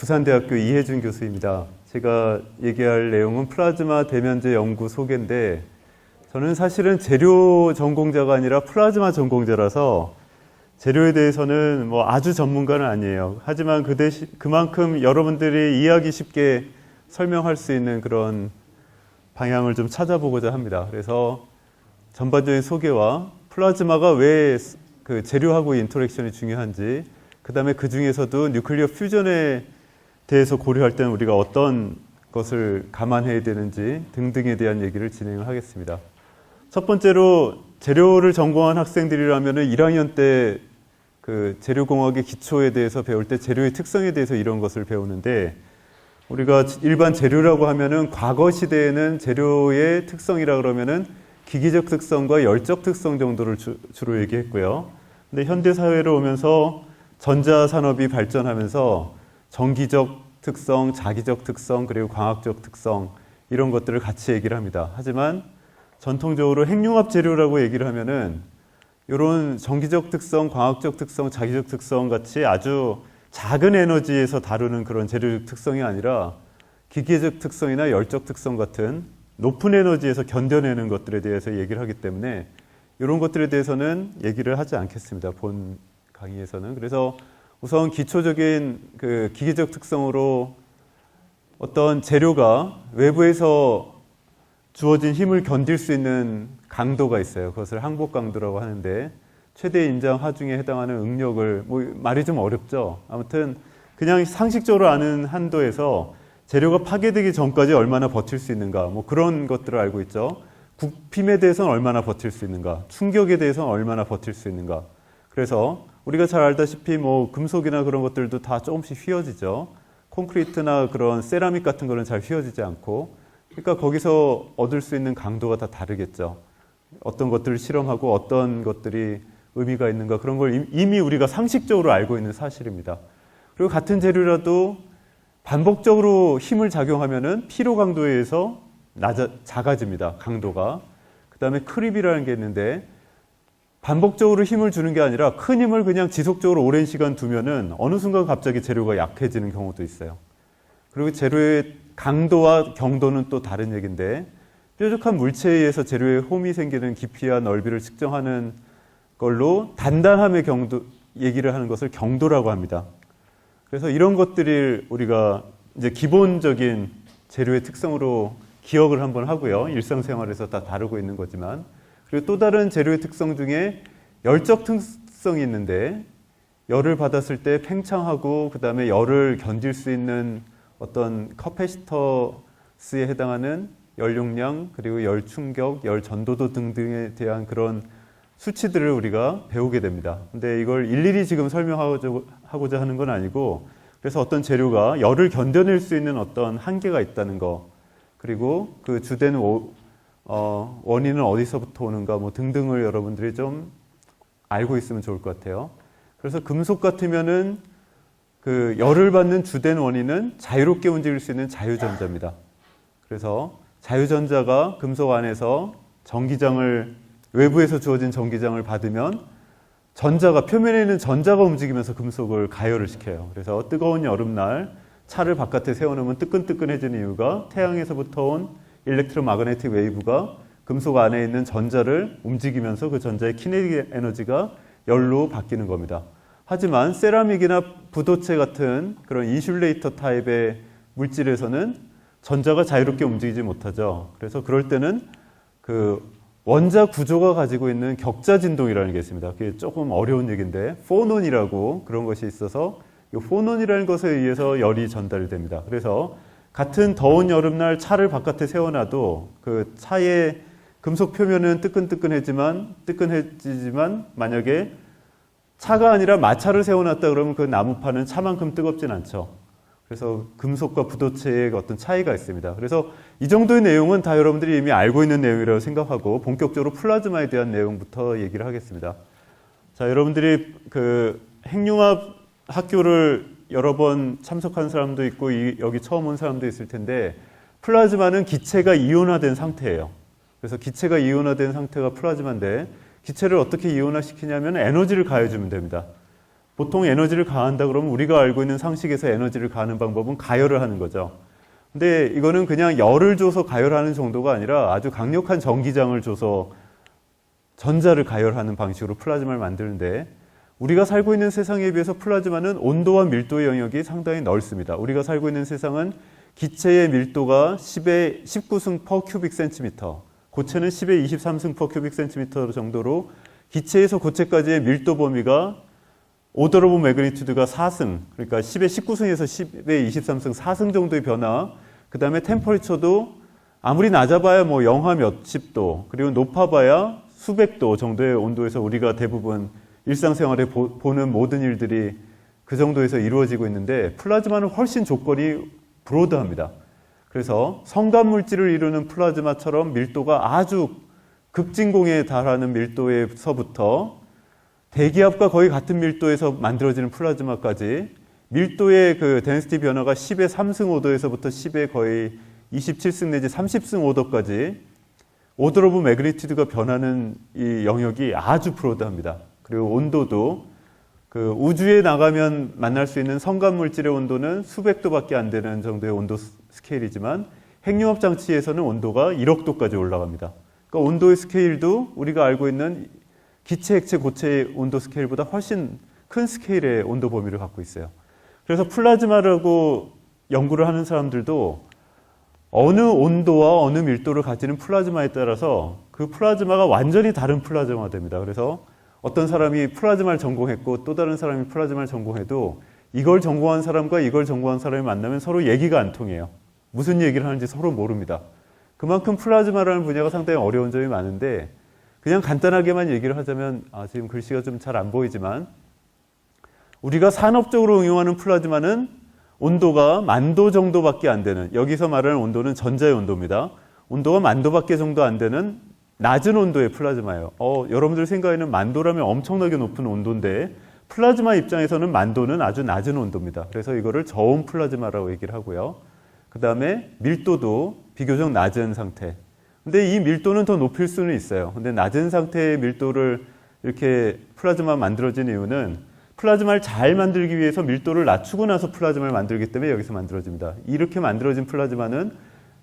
부산대학교 이혜준 교수입니다. 제가 얘기할 내용은 플라즈마 대면제 연구 소개인데, 저는 사실은 재료 전공자가 아니라 플라즈마 전공자라서 재료에 대해서는 아주 전문가는 아니에요. 하지만 그만큼 여러분들이 이해하기 쉽게 설명할 수 있는 그런 방향을 좀 찾아보고자 합니다. 그래서 전반적인 소개와 플라즈마가 왜 그 재료하고 인터랙션이 중요한지, 그 다음에 그 중에서도 뉴클리어 퓨전에 대해서 고려할 때는 우리가 어떤 것을 감안해야 되는지 등등에 대한 얘기를 진행을 하겠습니다. 첫 번째로 재료를 전공한 학생들이라면 1학년 때 그 재료공학의 기초에 대해서 배울 때 재료의 특성에 대해서 이런 것을 배우는데, 우리가 일반 재료라고 하면은 과거 시대에는 재료의 특성이라 그러면은 기기적 특성과 열적 특성 정도를 주로 얘기했고요. 근데 현대 사회로 오면서 전자산업이 발전하면서 전기적 특성, 자기적 특성, 그리고 광학적 특성, 이런 것들을 같이 얘기를 합니다. 하지만 전통적으로 핵융합 재료라고 얘기를 하면은 이런 전기적 특성, 광학적 특성, 자기적 특성 같이 아주 작은 에너지에서 다루는 그런 재료적 특성이 아니라 기계적 특성이나 열적 특성 같은 높은 에너지에서 견뎌내는 것들에 대해서 얘기를 하기 때문에 이런 것들에 대해서는 얘기를 하지 않겠습니다. 본 강의에서는. 그래서 우선 기초적인 그 기계적 특성으로 어떤 재료가 외부에서 주어진 힘을 견딜 수 있는 강도가 있어요. 그것을 항복 강도라고 하는데, 최대 인장 하중에 해당하는 응력을, 말이 좀 어렵죠. 아무튼 그냥 상식적으로 아는 한도에서 재료가 파괴되기 전까지 얼마나 버틸 수 있는가, 그런 것들을 알고 있죠. 굽힘에 대해서는 얼마나 버틸 수 있는가, 충격에 대해서는 얼마나 버틸 수 있는가. 그래서 우리가 잘 알다시피 금속이나 그런 것들도 다 조금씩 휘어지죠. 콘크리트나 그런 세라믹 같은 거는 잘 휘어지지 않고, 그러니까 거기서 얻을 수 있는 강도가 다 다르겠죠. 어떤 것들을 실험하고 어떤 것들이 의미가 있는가, 그런 걸 이미 우리가 상식적으로 알고 있는 사실입니다. 그리고 같은 재료라도 반복적으로 힘을 작용하면은 피로 강도에 의해서 작아집니다. 강도가. 그 다음에 크립이라는 게 있는데, 반복적으로 힘을 주는 게 아니라 큰 힘을 그냥 지속적으로 오랜 시간 두면은 어느 순간 갑자기 재료가 약해지는 경우도 있어요. 그리고 재료의 강도와 경도는 또 다른 얘기인데, 뾰족한 물체에 의해서 재료에 홈이 생기는 깊이와 넓이를 측정하는 걸로 단단함의 경도 얘기를 하는 것을 경도라고 합니다. 그래서 이런 것들을 우리가 이제 기본적인 재료의 특성으로 기억을 한번 하고요. 일상생활에서 다 다루고 있는 거지만, 그리고 또 다른 재료의 특성 중에 열적 특성이 있는데, 열을 받았을 때 팽창하고 그 다음에 열을 견딜 수 있는 어떤 커패시터스에 해당하는 열 용량, 그리고 열 충격, 열 전도도 등등에 대한 그런 수치들을 우리가 배우게 됩니다. 근데 이걸 일일이 지금 설명하고자 하는 건 아니고, 그래서 어떤 재료가 열을 견뎌낼 수 있는 어떤 한계가 있다는 거, 그리고 그 주된 원인은 어디서부터 오는가 등등을 여러분들이 좀 알고 있으면 좋을 것 같아요. 그래서 금속 같으면은 그 열을 받는 주된 원인은 자유롭게 움직일 수 있는 자유전자입니다. 그래서 자유전자가 금속 안에서 외부에서 주어진 전기장을 받으면 표면에 있는 전자가 움직이면서 금속을 가열을 시켜요. 그래서 뜨거운 여름날 차를 바깥에 세워놓으면 뜨끈뜨끈해지는 이유가 태양에서부터 온 일렉트로마그네틱 웨이브가 금속 안에 있는 전자를 움직이면서 그 전자의 키네틱 에너지가 열로 바뀌는 겁니다. 하지만 세라믹이나 부도체 같은 그런 인슐레이터 타입의 물질에서는 전자가 자유롭게 움직이지 못하죠. 그래서 그럴 때는 그 원자 구조가 가지고 있는 격자 진동이라는 게 있습니다. 그게 조금 어려운 얘기인데, 포논이라고 그런 것이 있어서 이 포논이라는 것에 의해서 열이 전달이 됩니다. 그래서 같은 더운 여름날 차를 바깥에 세워놔도 그 차의 금속 표면은 뜨끈뜨끈해지지만 만약에 차가 아니라 마차를 세워놨다 그러면 그 나무판은 차만큼 뜨겁진 않죠. 그래서 금속과 부도체의 어떤 차이가 있습니다. 그래서 이 정도의 내용은 다 여러분들이 이미 알고 있는 내용이라고 생각하고, 본격적으로 플라즈마에 대한 내용부터 얘기를 하겠습니다. 자, 여러분들이 그 핵융합 학교를 여러 번 참석한 사람도 있고 여기 처음 온 사람도 있을 텐데, 플라즈마는 기체가 이온화된 상태예요. 그래서 기체가 이온화된 상태가 플라즈마인데, 기체를 어떻게 이온화시키냐면 에너지를 가해주면 됩니다. 보통 에너지를 가한다 그러면 우리가 알고 있는 상식에서 에너지를 가하는 방법은 가열을 하는 거죠. 근데 이거는 그냥 열을 줘서 가열하는 정도가 아니라 아주 강력한 전기장을 줘서 전자를 가열하는 방식으로 플라즈마를 만드는데, 우리가 살고 있는 세상에 비해서 플라즈마는 온도와 밀도의 영역이 상당히 넓습니다. 우리가 살고 있는 세상은 기체의 밀도가 10의 19승 per cubic centimeter, 고체는 10의 23승 per cubic centimeter 정도로 기체에서 고체까지의 밀도 범위가 오더 오브 매그니튜드가 4승, 그러니까 10의 19승에서 10의 23승 4승 정도의 변화, 그 다음에 템퍼리처도 아무리 낮아봐야 뭐 영하 몇십 도, 그리고 높아봐야 수백 도 정도의 온도에서 우리가 대부분 일상생활에 보는 모든 일들이 그 정도에서 이루어지고 있는데, 플라즈마는 훨씬 조건이 브로드합니다. 그래서 성간물질을 이루는 플라즈마처럼 밀도가 아주 극진공에 달하는 밀도에서부터 대기압과 거의 같은 밀도에서 만들어지는 플라즈마까지 밀도의 그 데ን시티 변화가 10의 3승 오더에서부터 10의 거의 27승 내지 30승 오더까지 오더 오브 매그니튜드가 변하는 이 영역이 아주 브로드합니다. 그리고 온도도 그 우주에 나가면 만날 수 있는 성간물질의 온도는 수백 도밖에 안 되는 정도의 온도 스케일이지만 핵융합 장치에서는 온도가 1억 도까지 올라갑니다. 그러니까 온도의 스케일도 우리가 알고 있는 기체, 액체, 고체의 온도 스케일보다 훨씬 큰 스케일의 온도 범위를 갖고 있어요. 그래서 플라즈마라고 연구를 하는 사람들도 어느 온도와 어느 밀도를 가지는 플라즈마에 따라서 그 플라즈마가 완전히 다른 플라즈마가 됩니다. 그래서 어떤 사람이 플라즈마를 전공했고 또 다른 사람이 플라즈마를 전공해도 이걸 전공한 사람과 이걸 전공한 사람이 만나면 서로 얘기가 안 통해요. 무슨 얘기를 하는지 서로 모릅니다. 그만큼 플라즈마라는 분야가 상당히 어려운 점이 많은데, 그냥 간단하게만 얘기를 하자면, 지금 글씨가 좀 잘 안 보이지만, 우리가 산업적으로 응용하는 플라즈마는 온도가 10,000도 정도밖에 안 되는, 여기서 말하는 온도는 전자의 온도입니다. 온도가 10,000도밖에 정도 안 되는 낮은 온도의 플라즈마예요. 여러분들 생각에는 10,000도라면 엄청나게 높은 온도인데, 플라즈마 입장에서는 10,000도는 아주 낮은 온도입니다. 그래서 이거를 저온 플라즈마라고 얘기를 하고요. 그 다음에 밀도도 비교적 낮은 상태. 근데 이 밀도는 더 높일 수는 있어요. 근데 낮은 상태의 밀도를 이렇게 플라즈마 만들어진 이유는 플라즈마를 잘 만들기 위해서 밀도를 낮추고 나서 플라즈마를 만들기 때문에 여기서 만들어집니다. 이렇게 만들어진 플라즈마는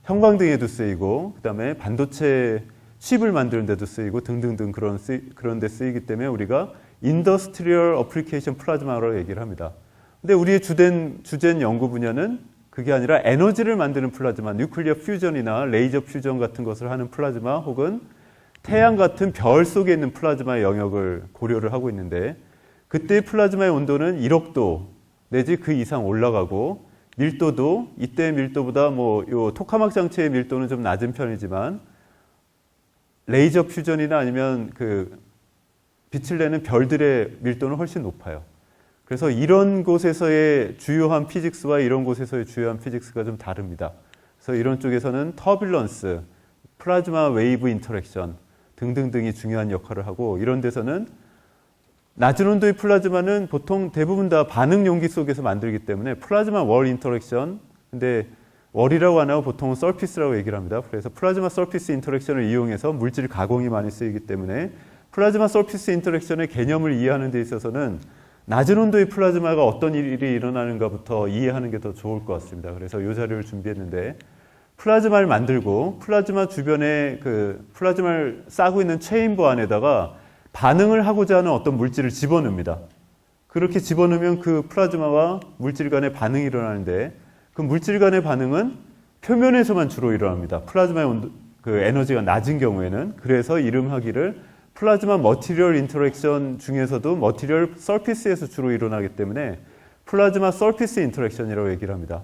형광등에도 쓰이고, 그 다음에 반도체 칩을 만드는 데도 쓰이고 등등등 그런 데 쓰이기 때문에 우리가 인더스트리얼 어플리케이션 플라즈마라고 얘기를 합니다. 근데 우리의 주된 연구 분야는 그게 아니라 에너지를 만드는 플라즈마, 뉴클리어 퓨전이나 레이저 퓨전 같은 것을 하는 플라즈마, 혹은 태양 같은 별 속에 있는 플라즈마의 영역을 고려를 하고 있는데, 그때 플라즈마의 온도는 1억 도 내지 그 이상 올라가고, 밀도도 이때의 밀도보다 요 토카막 장치의 밀도는 좀 낮은 편이지만 레이저 퓨전이나 아니면 그 빛을 내는 별들의 밀도는 훨씬 높아요. 그래서 이런 곳에서의 주요한 피직스와 이런 곳에서의 주요한 피직스가 좀 다릅니다. 그래서 이런 쪽에서는 터뷸런스, 플라즈마 웨이브 인터랙션 등등등이 중요한 역할을 하고, 이런 데서는 낮은 온도의 플라즈마는 보통 대부분 다 반응 용기 속에서 만들기 때문에 플라즈마 월 인터랙션, 근데 월이라고 안 하고 보통은 서피스라고 얘기를 합니다. 그래서 플라즈마 서피스 인터랙션을 이용해서 물질 가공이 많이 쓰이기 때문에 플라즈마 서피스 인터랙션의 개념을 이해하는 데 있어서는 낮은 온도의 플라즈마가 어떤 일이 일어나는가부터 이해하는 게 더 좋을 것 같습니다. 그래서 이 자료를 준비했는데, 플라즈마를 만들고 플라즈마 주변에 그 플라즈마를 싸고 있는 체인버 안에다가 반응을 하고자 하는 어떤 물질을 집어넣습니다. 그렇게 집어넣으면 그 플라즈마와 물질 간의 반응이 일어나는데, 그 물질 간의 반응은 표면에서만 주로 일어납니다. 플라즈마의 온도, 그 에너지가 낮은 경우에는. 그래서 이름하기를 플라즈마 머티리얼 인터랙션 중에서도 머티리얼 서피스에서 주로 일어나기 때문에 플라즈마 서피스 인터랙션이라고 얘기를 합니다.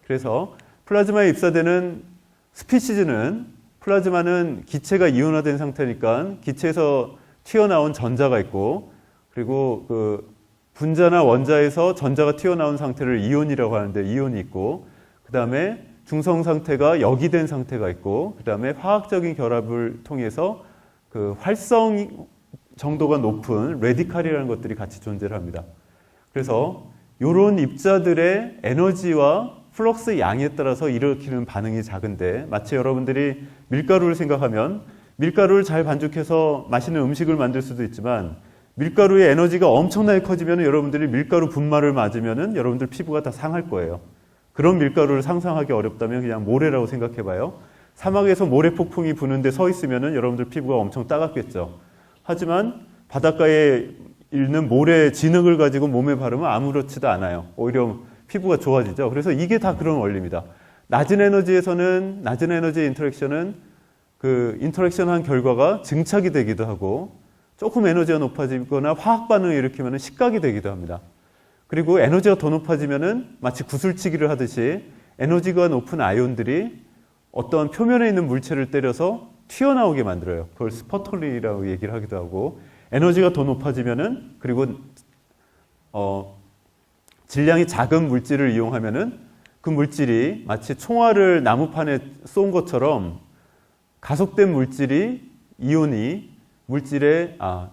그래서 플라즈마에 입사되는 스피시즈는, 플라즈마는 기체가 이온화된 상태니까 기체에서 튀어나온 전자가 있고, 그리고 그 분자나 원자에서 전자가 튀어나온 상태를 이온이라고 하는데 이온이 있고, 그 다음에 중성 상태가 역이된 상태가 있고, 그 다음에 화학적인 결합을 통해서 그 활성 정도가 높은 레디칼이라는 것들이 같이 존재를 합니다. 그래서 이런 입자들의 에너지와 플럭스 양에 따라서 일으키는 반응이 작은데, 마치 여러분들이 밀가루를 생각하면 밀가루를 잘 반죽해서 맛있는 음식을 만들 수도 있지만 밀가루의 에너지가 엄청나게 커지면 여러분들이 밀가루 분말을 맞으면 여러분들 피부가 다 상할 거예요. 그런 밀가루를 상상하기 어렵다면 그냥 모래라고 생각해봐요. 사막에서 모래 폭풍이 부는데 서 있으면 여러분들 피부가 엄청 따갑겠죠. 하지만 바닷가에 있는 모래 진흙을 가지고 몸에 바르면 아무렇지도 않아요. 오히려 피부가 좋아지죠. 그래서 이게 다 그런 원리입니다. 낮은 에너지의 인터랙션은 그 인터랙션 한 결과가 증착이 되기도 하고 조금 에너지가 높아지거나 화학 반응을 일으키면 식각이 되기도 합니다. 그리고 에너지가 더 높아지면은 마치 구슬치기를 하듯이 에너지가 높은 아이온들이 어떤 표면에 있는 물체를 때려서 튀어나오게 만들어요. 그걸 스퍼터링이라고 얘기를 하기도 하고, 에너지가 더 높아지면은, 그리고 질량이 작은 물질을 이용하면은 그 물질이 마치 총알을 나무판에 쏜 것처럼 가속된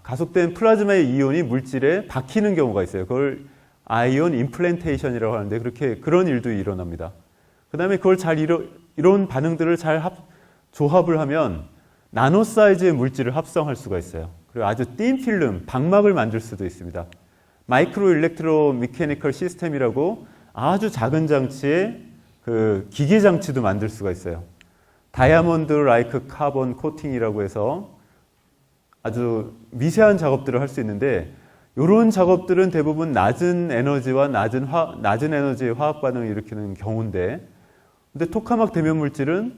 가속된 플라즈마의 이온이 물질에 박히는 경우가 있어요. 그걸 아이온 임플랜테이션이라고 하는데 그런 일도 일어납니다. 그 다음에 그걸 이런 반응들을 잘 조합을 하면 나노 사이즈의 물질을 합성할 수가 있어요. 그리고 아주 띤 필름, 방막을 만들 수도 있습니다. 마이크로 일렉트로 미케니컬 시스템이라고 아주 작은 장치의 그 기계 장치도 만들 수가 있어요. 다이아몬드 라이크 카본 코팅이라고 해서 아주 미세한 작업들을 할 수 있는데, 이런 작업들은 대부분 낮은 에너지와 낮은 에너지의 화학 반응을 일으키는 경우인데, 근데 토카막 대면 물질은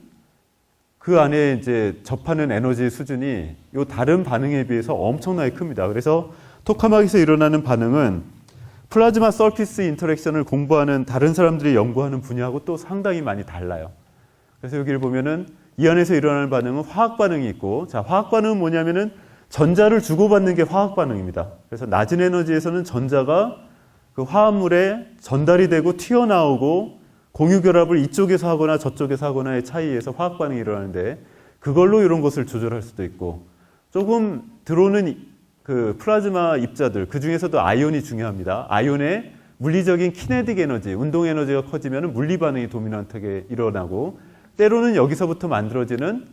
그 안에 이제 접하는 에너지 수준이 이 다른 반응에 비해서 엄청나게 큽니다. 그래서 토카막에서 일어나는 반응은 플라즈마 서피스 인터랙션을 공부하는 다른 사람들이 연구하는 분야하고 또 상당히 많이 달라요. 그래서 여기를 보면은 이 안에서 일어나는 반응은 화학 반응이 있고, 자, 화학 반응은 뭐냐면은 전자를 주고받는 게 화학 반응입니다. 그래서 낮은 에너지에서는 전자가 그 화합물에 전달이 되고 튀어나오고 공유결합을 이쪽에서 하거나 저쪽에서 하거나의 차이에서 화학 반응이 일어나는데, 그걸로 이런 것을 조절할 수도 있고, 조금 들어오는 그 플라즈마 입자들, 그 중에서도 아이온이 중요합니다. 아이온의 물리적인 키네틱 에너지, 운동 에너지가 커지면 물리 반응이 도미넌트하게 일어나고, 때로는 여기서부터 만들어지는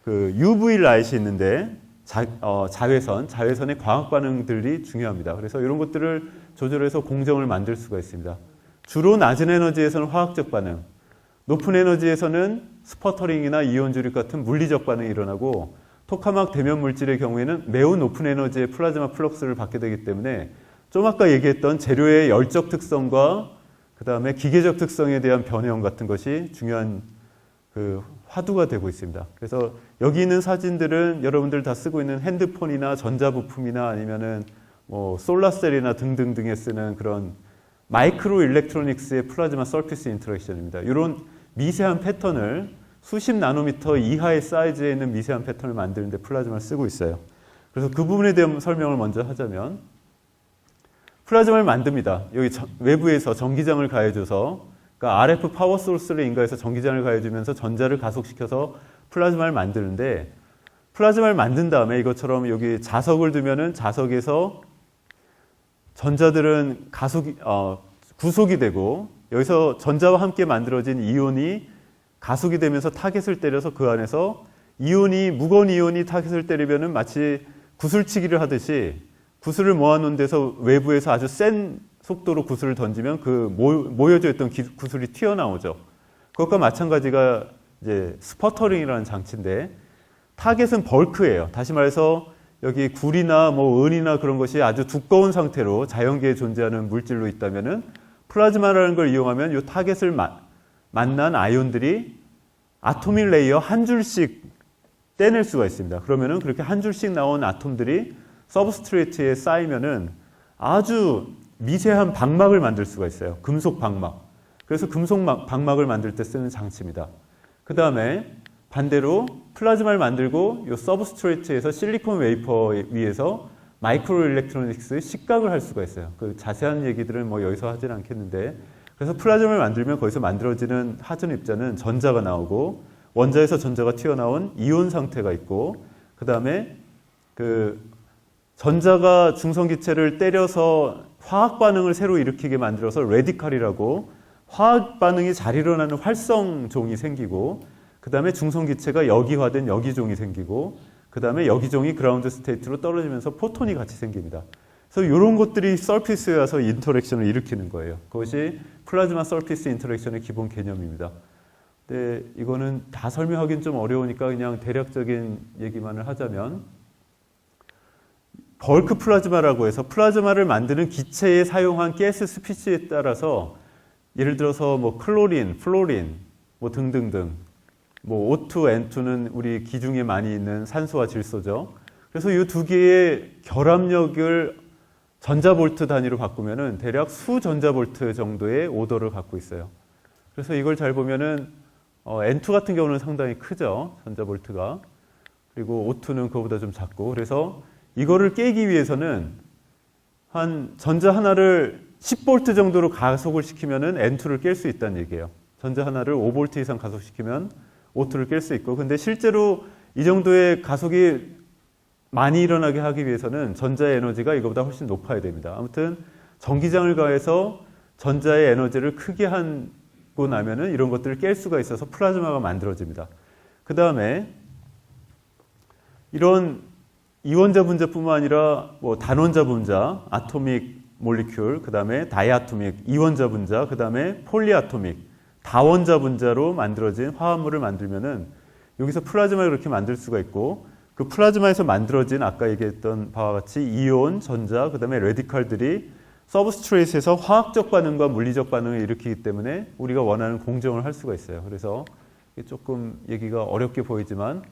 그 UV 라이트이 있는데 자외선의 광학 반응들이 중요합니다. 그래서 이런 것들을 조절해서 공정을 만들 수가 있습니다. 주로 낮은 에너지에서는 화학적 반응, 높은 에너지에서는 스퍼터링이나 이온 조립 같은 물리적 반응이 일어나고, 토카막 대면 물질의 경우에는 매우 높은 에너지의 플라즈마 플럭스를 받게 되기 때문에 좀 아까 얘기했던 재료의 열적 특성과 그 다음에 기계적 특성에 대한 변형 같은 것이 중요한 그 화두가 되고 있습니다. 그래서 여기 있는 사진들은 여러분들 다 쓰고 있는 핸드폰이나 전자부품이나 아니면은 뭐 솔라셀이나 등등등에 쓰는 그런 마이크로 일렉트로닉스의 플라즈마 서피스 인터랙션입니다. 이런 미세한 패턴을 수십 나노미터 이하의 사이즈에 있는 미세한 패턴을 만드는데 플라즈마를 쓰고 있어요. 그래서 그 부분에 대한 설명을 먼저 하자면, 플라즈마를 만듭니다. 여기 외부에서 전기장을 가해줘서, 그러니까 RF 파워 소스를 인가해서 전기장을 가해주면서 전자를 가속시켜서 플라즈마를 만드는데, 플라즈마를 만든 다음에 이것처럼 여기 자석을 두면은 자석에서 전자들은 구속이 되고, 여기서 전자와 함께 만들어진 이온이 가속이 되면서 타겟을 때려서 그 안에서 무거운 이온이 타겟을 때리면은 마치 구슬치기를 하듯이 구슬을 모아놓은 데서 외부에서 아주 센 속도로 구슬을 던지면 그 모여져 있던 구슬이 튀어나오죠. 그것과 마찬가지가 이제 스퍼터링이라는 장치인데, 타겟은 벌크예요. 다시 말해서 여기 굴이나 뭐 은이나 그런 것이 아주 두꺼운 상태로 자연계에 존재하는 물질로 있다면은 플라즈마라는 걸 이용하면 이 타겟을 만난 아이온들이 아토믹 레이어 한 줄씩 떼낼 수가 있습니다. 그러면은 그렇게 한 줄씩 나온 아톰들이 서브스트레이트에 쌓이면은 아주 미세한 방막을 만들 수가 있어요. 금속 방막. 그래서 금속 방막을 만들 때 쓰는 장치입니다. 그 다음에 반대로 플라즈마를 만들고 이 서브스트레이트에서 실리콘 웨이퍼 위에서 마이크로 일렉트로닉스 식각을 할 수가 있어요. 그 자세한 얘기들은 뭐 여기서 하지는 않겠는데, 그래서 플라즈마를 만들면 거기서 만들어지는 하전 입자는 전자가 나오고, 원자에서 전자가 튀어나온 이온 상태가 있고, 그 다음에 그 전자가 중성기체를 때려서 화학 반응을 새로 일으키게 만들어서 레디칼이라고 화학 반응이 잘 일어나는 활성종이 생기고, 그 다음에 중성기체가 역이화된 역이종이 생기고, 그 다음에 여기종이 그라운드 스테이트로 떨어지면서 포톤이 같이 생깁니다. 그래서 이런 것들이 서피스에 와서 인터랙션을 일으키는 거예요. 그것이 플라즈마 서피스 인터랙션의 기본 개념입니다. 근데 이거는 다 설명하기는 좀 어려우니까 그냥 대략적인 얘기만을 하자면, 벌크 플라즈마라고 해서 플라즈마를 만드는 기체에 사용한 가스 스피치에 따라서 예를 들어서 뭐 클로린, 플로린, 뭐 등등등, 뭐 O2, N2는 우리 기중에 많이 있는 산소와 질소죠. 그래서 이 두 개의 결합력을 전자볼트 단위로 바꾸면은 대략 수전자볼트 정도의 오더를 갖고 있어요. 그래서 이걸 잘 보면은 N2 같은 경우는 상당히 크죠, 전자볼트가. 그리고 O2는 그거보다 좀 작고. 그래서 이거를 깨기 위해서는 한 전자 하나를 10V 정도로 가속을 시키면은 N2를 깰 수 있다는 얘기예요. 전자 하나를 5V 이상 가속시키면 O2를 깰 수 있고, 근데 실제로 이 정도의 가속이 많이 일어나게 하기 위해서는 전자의 에너지가 이거보다 훨씬 높아야 됩니다. 아무튼 전기장을 가해서 전자의 에너지를 크게 하고 나면은 이런 것들을 깰 수가 있어서 플라즈마가 만들어집니다. 그 다음에 이런 이원자 분자뿐만 아니라 뭐 단원자 분자, 아토믹 몰리큘, 그 다음에 다이아토믹, 이원자 분자, 그 다음에 폴리아토믹, 다원자 분자로 만들어진 화합물을 만들면은 여기서 플라즈마를 그렇게 만들 수가 있고, 그 플라즈마에서 만들어진 아까 얘기했던 바와 같이 이온, 전자, 그 다음에 레디칼들이 서브스트레이트에서 화학적 반응과 물리적 반응을 일으키기 때문에 우리가 원하는 공정을 할 수가 있어요. 그래서 이게 조금 얘기가 어렵게 보이지만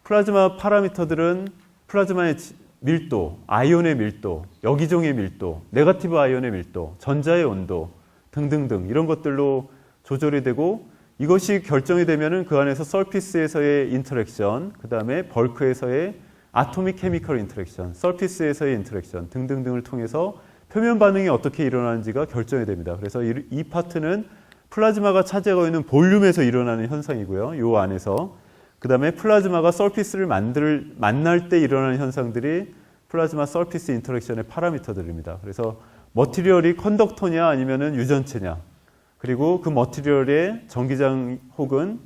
플라즈마 파라미터들은 플라즈마의 밀도, 아이온의 밀도, 여기종의 밀도, 네거티브 아이온의 밀도, 전자의 온도 등등등 이런 것들로 조절이 되고, 이것이 결정이 되면은 그 안에서 서피스에서의 인터랙션, 그 다음에 벌크에서의 아토믹 케미컬 인터랙션, 서피스에서의 인터랙션 등등등을 통해서 표면 반응이 어떻게 일어나는지가 결정이 됩니다. 그래서 이 파트는 플라즈마가 차지하고 있는 볼륨에서 일어나는 현상이고요. 이 안에서. 그 다음에 플라즈마가 서피스를 만날 때 일어나는 현상들이 플라즈마 서피스 인터랙션의 파라미터들입니다. 그래서 머티리얼이 컨덕터냐 아니면은 유전체냐, 그리고 그 머티리얼에 전기장 혹은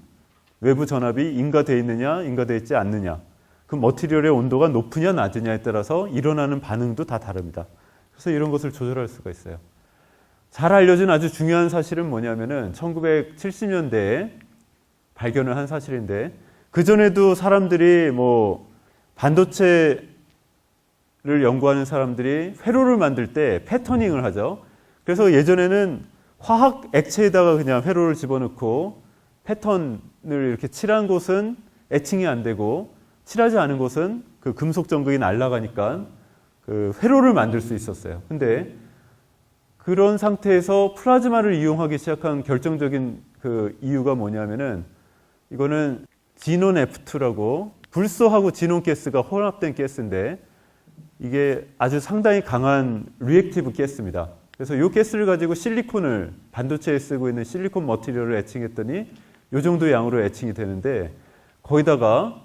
외부 전압이 인가되어 있느냐, 인가되어 있지 않느냐, 그 머티리얼의 온도가 높으냐 낮으냐에 따라서 일어나는 반응도 다 다릅니다. 그래서 이런 것을 조절할 수가 있어요. 잘 알려진 아주 중요한 사실은 뭐냐면은 1970년대에 발견을 한 사실인데, 그전에도 사람들이 뭐 반도체를 연구하는 사람들이 회로를 만들 때 패터닝을 하죠. 그래서 예전에는 화학 액체에다가 그냥 회로를 집어넣고 패턴을 이렇게 칠한 곳은 에칭이 안 되고, 칠하지 않은 곳은 그 금속 전극이 날아가니까 그 회로를 만들 수 있었어요. 근데 그런 상태에서 플라즈마를 이용하기 시작한 결정적인 그 이유가 뭐냐면은, 이거는 지논 F2라고 불소하고 지논 가스가 혼합된 가스인데, 이게 아주 상당히 강한 리액티브 가스입니다. 그래서 이 가스를 가지고 실리콘을, 반도체에 쓰고 있는 실리콘 머티리얼을 에칭했더니 이 정도 양으로 에칭이 되는데, 거기다가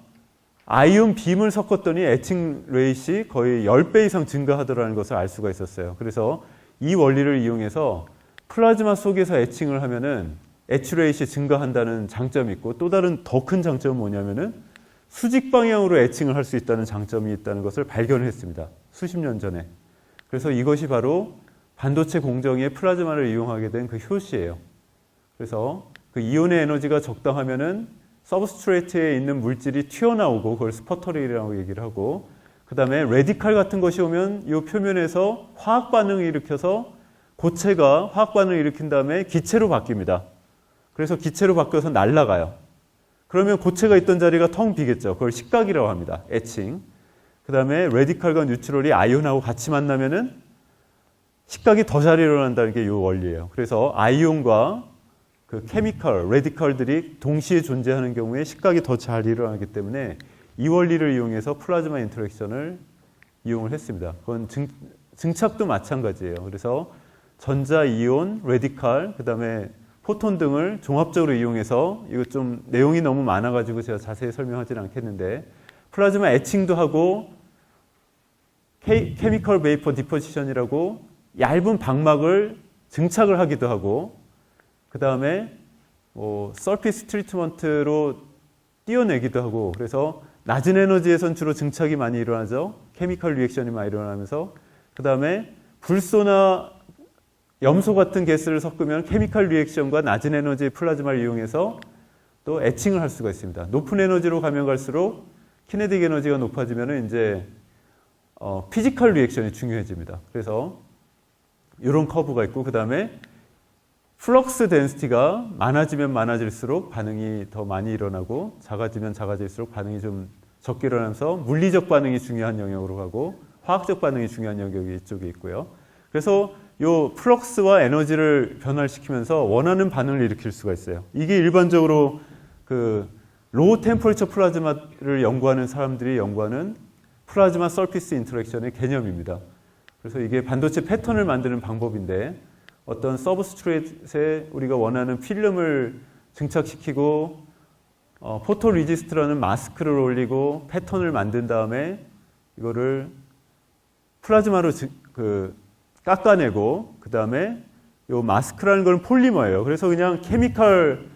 아이온 빔을 섞었더니 에칭 레이시 거의 10배 이상 증가하더라는 것을 알 수가 있었어요. 그래서 이 원리를 이용해서 플라즈마 속에서 에칭을 하면은 에치 레이시 증가한다는 장점이 있고, 또 다른 더 큰 장점은 뭐냐면은 수직 방향으로 에칭을 할 수 있다는 장점이 있다는 것을 발견했습니다. 수십 년 전에. 그래서 이것이 바로 반도체 공정에 플라즈마를 이용하게 된 그 효시예요. 그래서 그 이온의 에너지가 적당하면은 서브스트레이트에 있는 물질이 튀어나오고, 그걸 스퍼터링이라고 얘기를 하고, 그 다음에 레디칼 같은 것이 오면 이 표면에서 화학 반응을 일으켜서 고체가 화학 반응을 일으킨 다음에 기체로 바뀝니다. 그래서 기체로 바뀌어서 날아가요. 그러면 고체가 있던 자리가 텅 비겠죠. 그걸 식각이라고 합니다. 에칭. 그 다음에 레디칼과 뉴트럴이 아이온하고 같이 만나면은 식각이 더 잘 일어난다는 게 이 원리예요. 그래서 아이온과 그 케미컬, 레디칼들이 동시에 존재하는 경우에 식각이 더 잘 일어나기 때문에 이 원리를 이용해서 플라즈마 인터랙션을 이용을 했습니다. 그건 증착도 마찬가지예요. 그래서 전자, 이온, 레디칼, 그 다음에 포톤 등을 종합적으로 이용해서, 이거 좀 내용이 너무 많아가지고 제가 자세히 설명하지는 않겠는데, 플라즈마 에칭도 하고, 케미컬 베이퍼 디포지션이라고 얇은 방막을 증착을 하기도 하고, 그 다음에 서피스 트리트먼트로 띄어내기도 하고, 그래서 낮은 에너지에선 주로 증착이 많이 일어나죠. 케미컬 리액션이 많이 일어나면서 그 다음에 불소나 염소 같은 가스를 섞으면 케미컬 리액션과 낮은 에너지의 플라즈마를 이용해서 또 애칭을 할 수가 있습니다. 높은 에너지로 가면 갈수록 키네틱 에너지가 높아지면 이제 피지컬 리액션이 중요해집니다. 그래서 이런 커브가 있고 그 다음에 플럭스 덴시티가 많아지면 많아질수록 반응이 더 많이 일어나고 작아지면 작아질수록 반응이 좀 적게 일어나면서 물리적 반응이 중요한 영역으로 가고 화학적 반응이 중요한 영역이 이쪽에 있고요. 그래서 이 플럭스와 에너지를 변화시키면서 원하는 반응을 일으킬 수가 있어요. 이게 일반적으로 그 로우 템퍼리처 플라즈마를 연구하는 사람들이 연구하는 플라즈마 서피스 인터랙션의 개념입니다. 그래서 이게 반도체 패턴을 만드는 방법인데 어떤 서브스트레이트에 우리가 원하는 필름을 증착시키고 포토 리지스트라는 마스크를 올리고 패턴을 만든 다음에 이거를 플라즈마로 깎아내고 그 다음에 이 마스크라는 건 폴리머예요. 그래서 그냥 케미컬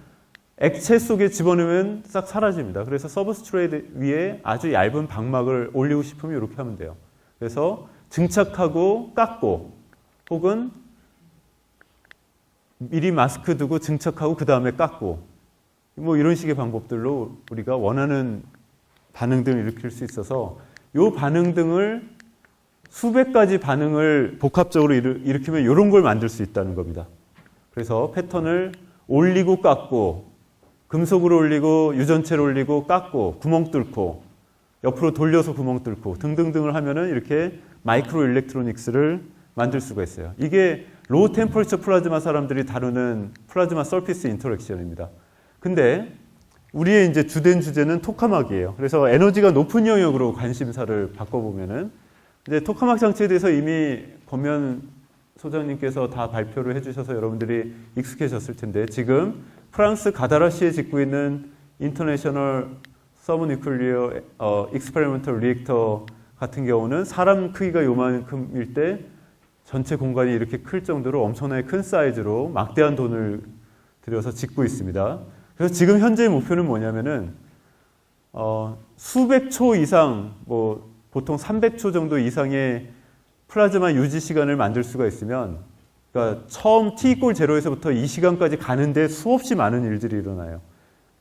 액체 속에 집어넣으면 싹 사라집니다. 그래서 서브스트레이트 위에 아주 얇은 방막을 올리고 싶으면 이렇게 하면 돼요. 그래서 증착하고 깎고 혹은 미리 마스크 두고 증착하고 그 다음에 깎고 뭐 이런 식의 방법들로 우리가 원하는 반응 등을 일으킬 수 있어서 이 반응 등을 수백 가지 반응을 복합적으로 일으키면 이런 걸 만들 수 있다는 겁니다. 그래서 패턴을 올리고 깎고 금속으로 올리고 유전체를 올리고 깎고 구멍 뚫고 옆으로 돌려서 구멍 뚫고 등등등을 하면은 이렇게 마이크로 일렉트로닉스를 만들 수가 있어요. 이게 로우 템퍼리처 플라즈마 사람들이 다루는 플라즈마 서피스 인터랙션입니다. 근데 우리의 이제 주된 주제는 토카막이에요. 그래서 에너지가 높은 영역으로 관심사를 바꿔보면은 이제 토카막 장치에 대해서 이미 권면 소장님께서 다 발표를 해주셔서 여러분들이 익숙해졌을 텐데 지금 프랑스 가다라시에 짓고 있는 인터내셔널 서브뉴클리어 익스페리먼털 리액터 같은 경우는 사람 크기가 요만큼일 때 전체 공간이 이렇게 클 정도로 엄청나게 큰 사이즈로 막대한 돈을 들여서 짓고 있습니다. 그래서 지금 현재의 목표는 뭐냐면은 수백 초 이상, 뭐 보통 300초 정도 이상의 플라즈마 유지 시간을 만들 수가 있으면, 그러니까 처음 t=0에서부터 이 시간까지 가는데 수없이 많은 일들이 일어나요.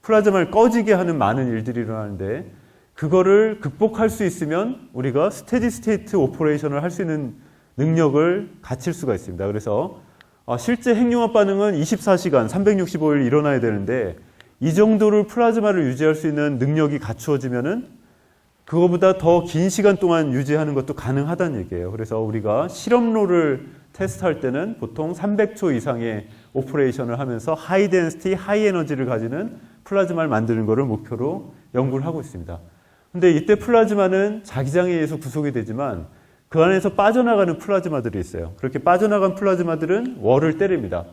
플라즈마를 꺼지게 하는 많은 일들이 일어나는데 그거를 극복할 수 있으면 우리가 스테디 스테이트 오퍼레이션을 할 수 있는 능력을 갖출 수가 있습니다. 그래서 실제 핵융합 반응은 24시간, 365일 일어나야 되는데 이 정도를 플라즈마를 유지할 수 있는 능력이 갖추어지면은 그거보다 더 긴 시간 동안 유지하는 것도 가능하다는 얘기예요. 그래서 우리가 실험로를 테스트할 때는 보통 300초 이상의 오퍼레이션을 하면서 하이 덴시티, 하이 에너지를 가지는 플라즈마를 만드는 것을 목표로 연구를 하고 있습니다. 근데 이때 플라즈마는 자기장에 의해서 구속이 되지만 그 안에서 빠져나가는 플라즈마들이 있어요. 그렇게 빠져나간 플라즈마들은 월을 때립니다.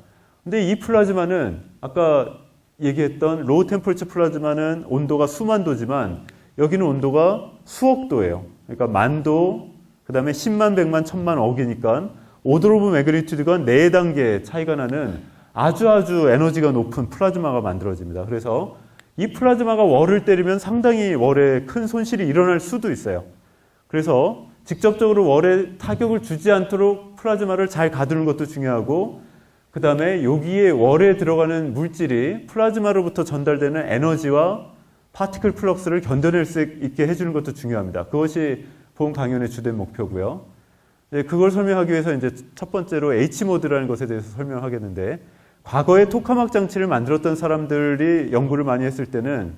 근데 이 플라즈마는 아까 얘기했던 로우 템퍼리처 플라즈마는 온도가 수만 도지만 여기는 온도가 수억 도예요. 그러니까 만도, 그 다음에 10만, 100만, 1000만 억이니까 오더 오브 매그니튜드가 4단계 차이가 나는 아주 에너지가 높은 플라즈마가 만들어집니다. 그래서 이 플라즈마가 월을 때리면 상당히 월에 큰 손실이 일어날 수도 있어요. 그래서 직접적으로 월에 타격을 주지 않도록 플라즈마를 잘 가두는 것도 중요하고 그 다음에 여기에 월에 들어가는 물질이 플라즈마로부터 전달되는 에너지와 파티클 플럭스를 견뎌낼 수 있게 해주는 것도 중요합니다. 그것이 본 강연의 주된 목표고요. 그걸 설명하기 위해서 이제 첫 번째로 H모드라는 것에 대해서 설명하겠는데 과거에 토카막 장치를 만들었던 사람들이 연구를 많이 했을 때는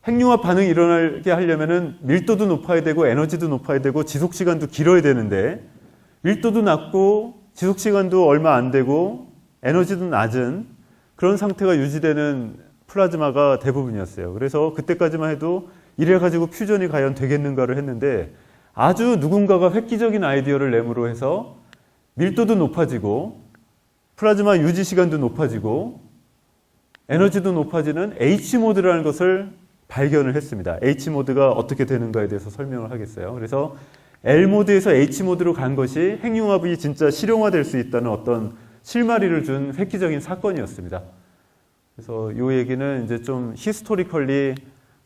핵융합 반응이 일어나게 하려면은 밀도도 높아야 되고 에너지도 높아야 되고 지속 시간도 길어야 되는데 밀도도 낮고 지속 시간도 얼마 안 되고 에너지도 낮은 그런 상태가 유지되는 플라즈마가 대부분이었어요. 그래서 그때까지만 해도 이래 가지고 퓨전이 과연 되겠는가를 했는데 아주 누군가가 획기적인 아이디어를 내므로 해서 밀도도 높아지고 플라즈마 유지 시간도 높아지고 에너지도 높아지는 H모드라는 것을 발견을 했습니다. H모드가 어떻게 되는가에 대해서 설명을 하겠어요. 그래서 L모드에서 H모드로 간 것이 핵융합이 진짜 실용화될 수 있다는 어떤 실마리를 준 획기적인 사건이었습니다. 그래서 이 얘기는 이제 좀 히스토리컬리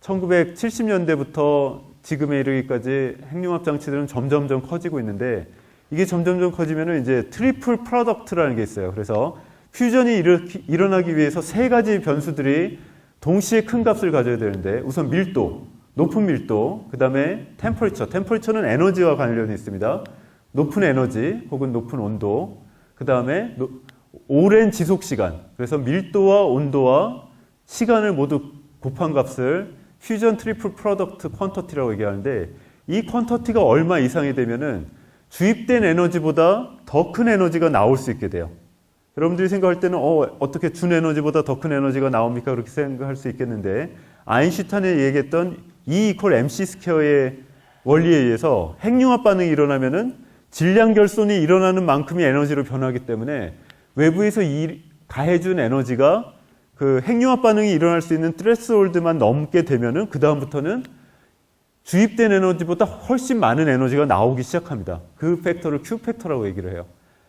1970년대부터 지금에 이르기까지 핵융합 장치들은 점점점 커지고 있는데 이게 점점점 커지면은 이제 트리플 프로덕트라는 게 있어요. 그래서 퓨전이 일어나기 위해서 세 가지 변수들이 동시에 큰 값을 가져야 되는데 우선 밀도, 높은 밀도, 그 다음에 템퍼리처는 에너지와 관련이 있습니다. 높은 에너지 혹은 높은 온도, 그 다음에 오랜 지속 시간. 그래서 밀도와 온도와 시간을 모두 곱한 값을 퓨전 트리플 프로덕트 퀀터티라고 얘기하는데 이 퀀터티가 얼마 이상이 되면은 주입된 에너지보다 더 큰 에너지가 나올 수 있게 돼요. 여러분들이 생각할 때는 어떻게 준 에너지보다 더 큰 에너지가 나옵니까? 그렇게 생각할 수 있겠는데 아인슈타인이 얘기했던 E = mc 스퀘어의 원리에 의해서 핵융합 반응이 일어나면은 질량 결손이 일어나는 만큼의 에너지로 변하기 때문에 외부에서 가해준 에너지가 그 핵융합 반응이 일어날 수 있는 트레스홀드만 넘게 되면은 그 다음부터는 주입된 에너지보다 훨씬 많은 에너지가 나오기 시작합니다. 그 팩터를 Q 팩터라고 얘기를 해요.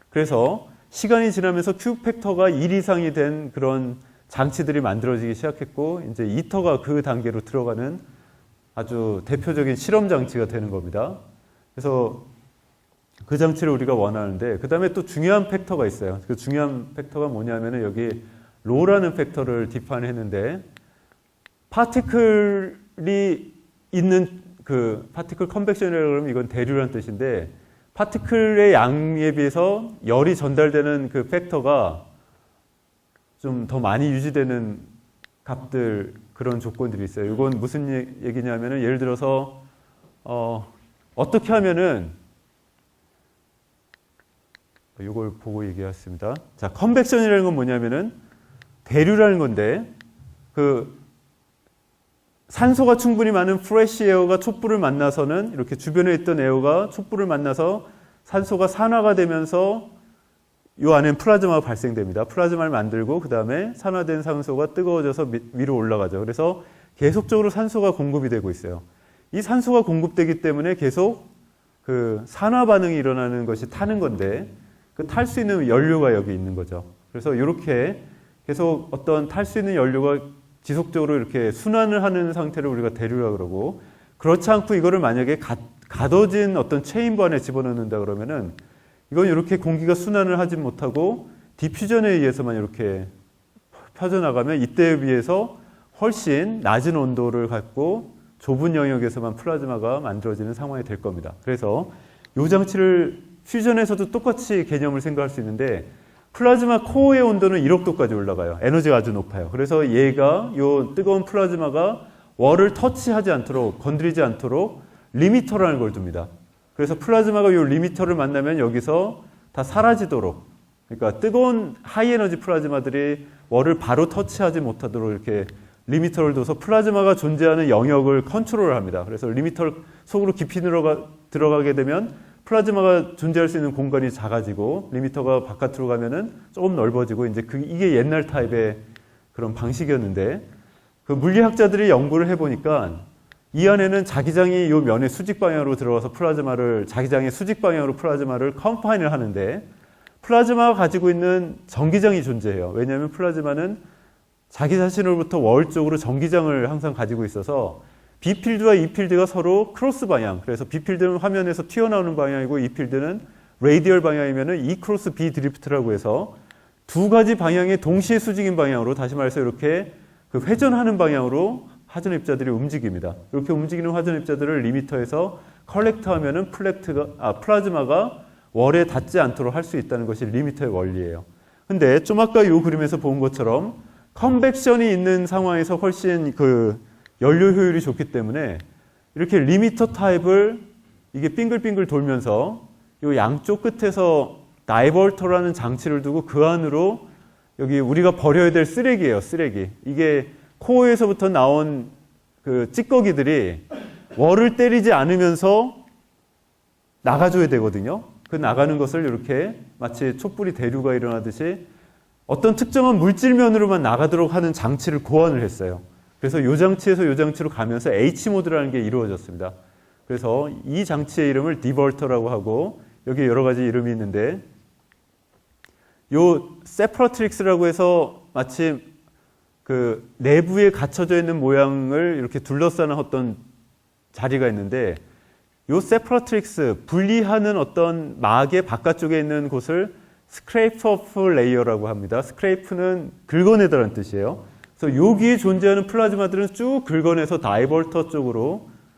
그래서 시간이 지나면서 Q 팩터가 1 이상이 된 그런 장치들이 만들어지기 시작했고 이제 이터가 그 단계로 들어가는 아주 대표적인 실험 장치가 되는 겁니다. 그래서 그 장치를 우리가 원하는데 그 다음에 또 중요한 팩터가 있어요. 그 중요한 팩터가 뭐냐면은 여기 로라는 팩터를 디파인했는데 파티클이 있는 그 파티클 컨벡션이라고 하면 이건 대류라는 뜻인데 파티클의 양에 비해서 열이 전달되는 그 팩터가 좀 더 많이 유지되는 값들 그런 조건들이 있어요. 이건 무슨 얘기냐면은 예를 들어서 어떻게 하면은 이걸 보고 얘기했습니다. 자, 컨벡션이라는 건 뭐냐면은 대류라는 건데 그 산소가 충분히 많은 프레시 에어가 촛불을 만나서는 이렇게 주변에 있던 에어가 촛불을 만나서 산소가 산화가 되면서 이 안에 플라즈마가 발생됩니다. 플라즈마를 만들고 그 다음에 산화된 산소가 뜨거워져서 위로 올라가죠. 그래서 계속적으로 산소가 공급이 되고 있어요. 이 산소가 공급되기 때문에 계속 그 산화 반응이 일어나는 것이 타는 건데 그 탈 수 있는 연료가 여기 있는 거죠. 그래서 이렇게 계속 어떤 탈 수 있는 연료가 지속적으로 이렇게 순환을 하는 상태를 우리가 대류라고 그러고 그렇지 않고 이거를 만약에 가둬진 어떤 체인버 안에 집어넣는다 그러면은 이건 이렇게 공기가 순환을 하지 못하고 디퓨전에 의해서만 이렇게 펴져나가면 이때에 비해서 훨씬 낮은 온도를 갖고 좁은 영역에서만 플라즈마가 만들어지는 상황이 될 겁니다. 그래서 이 장치를 퓨전에서도 똑같이 개념을 생각할 수 있는데 플라즈마 코어의 온도는 1억 도까지 올라가요. 에너지가 아주 높아요. 그래서 얘가 이 뜨거운 플라즈마가 월을 터치하지 않도록 건드리지 않도록 리미터라는 걸 둡니다. 그래서 플라즈마가 이 리미터를 만나면 여기서 다 사라지도록 그러니까 뜨거운 하이에너지 플라즈마들이 월을 바로 터치하지 못하도록 이렇게 리미터를 둬서 플라즈마가 존재하는 영역을 컨트롤을 합니다. 그래서 리미터 속으로 깊이 들어가게 되면 플라즈마가 존재할 수 있는 공간이 작아지고 리미터가 바깥으로 가면은 조금 넓어지고 이제 이게 옛날 타입의 그런 방식이었는데 그 물리학자들이 연구를 해보니까 이 안에는 자기장이 요 면의 수직 방향으로 들어가서 자기장의 수직 방향으로 플라즈마를 컨파인을 하는데 플라즈마가 가지고 있는 전기장이 존재해요. 왜냐하면 플라즈마는 자기 자신으로부터 월 쪽으로 전기장을 항상 가지고 있어서 B필드와 E필드가 서로 크로스 방향. 그래서 B필드는 화면에서 튀어나오는 방향이고 E필드는 레이디얼 방향이면은 E 크로스 B 드리프트라고 해서 두 가지 방향의 동시에 수직인 방향으로 다시 말해서 이렇게 그 회전하는 방향으로 화전 입자들이 움직입니다. 이렇게 움직이는 화전 입자들을 리미터에서 컬렉트하면은 플라즈마가 월에 닿지 않도록 할 수 있다는 것이 리미터의 원리예요. 근데 좀 아까 이 그림에서 본 것처럼 컨벡션이 있는 상황에서 훨씬 그 연료 효율이 좋기 때문에 이렇게 리미터 타입을 이게 빙글빙글 돌면서 이 양쪽 끝에서 다이버터라는 장치를 두고 그 안으로 여기 우리가 버려야 될 쓰레기예요. 쓰레기. 이게 코어에서부터 나온 그 찌꺼기들이 월을 때리지 않으면서 나가줘야 되거든요. 그 나가는 것을 이렇게 마치 촛불이 대류가 일어나듯이 어떤 특정한 물질면으로만 나가도록 하는 장치를 고안을 했어요. 그래서 이 장치에서 이 장치로 가면서 H모드라는 게 이루어졌습니다. 그래서 이 장치의 이름을 디버터라고 하고 여기 여러 가지 이름이 있는데 요 세퍼러트릭스라고 해서 마치 그 내부에 갇혀져 있는 모양을 이렇게 둘러싸는 어떤 자리가 있는데 요 세퍼러트릭스 분리하는 어떤 막의 바깥쪽에 있는 곳을 스크레이프 오프 레이어라고 합니다. 스크레이프는 긁어내다라는 뜻이에요. 그래서 여기에 존재하는 플라즈마들은 쭉 긁어내서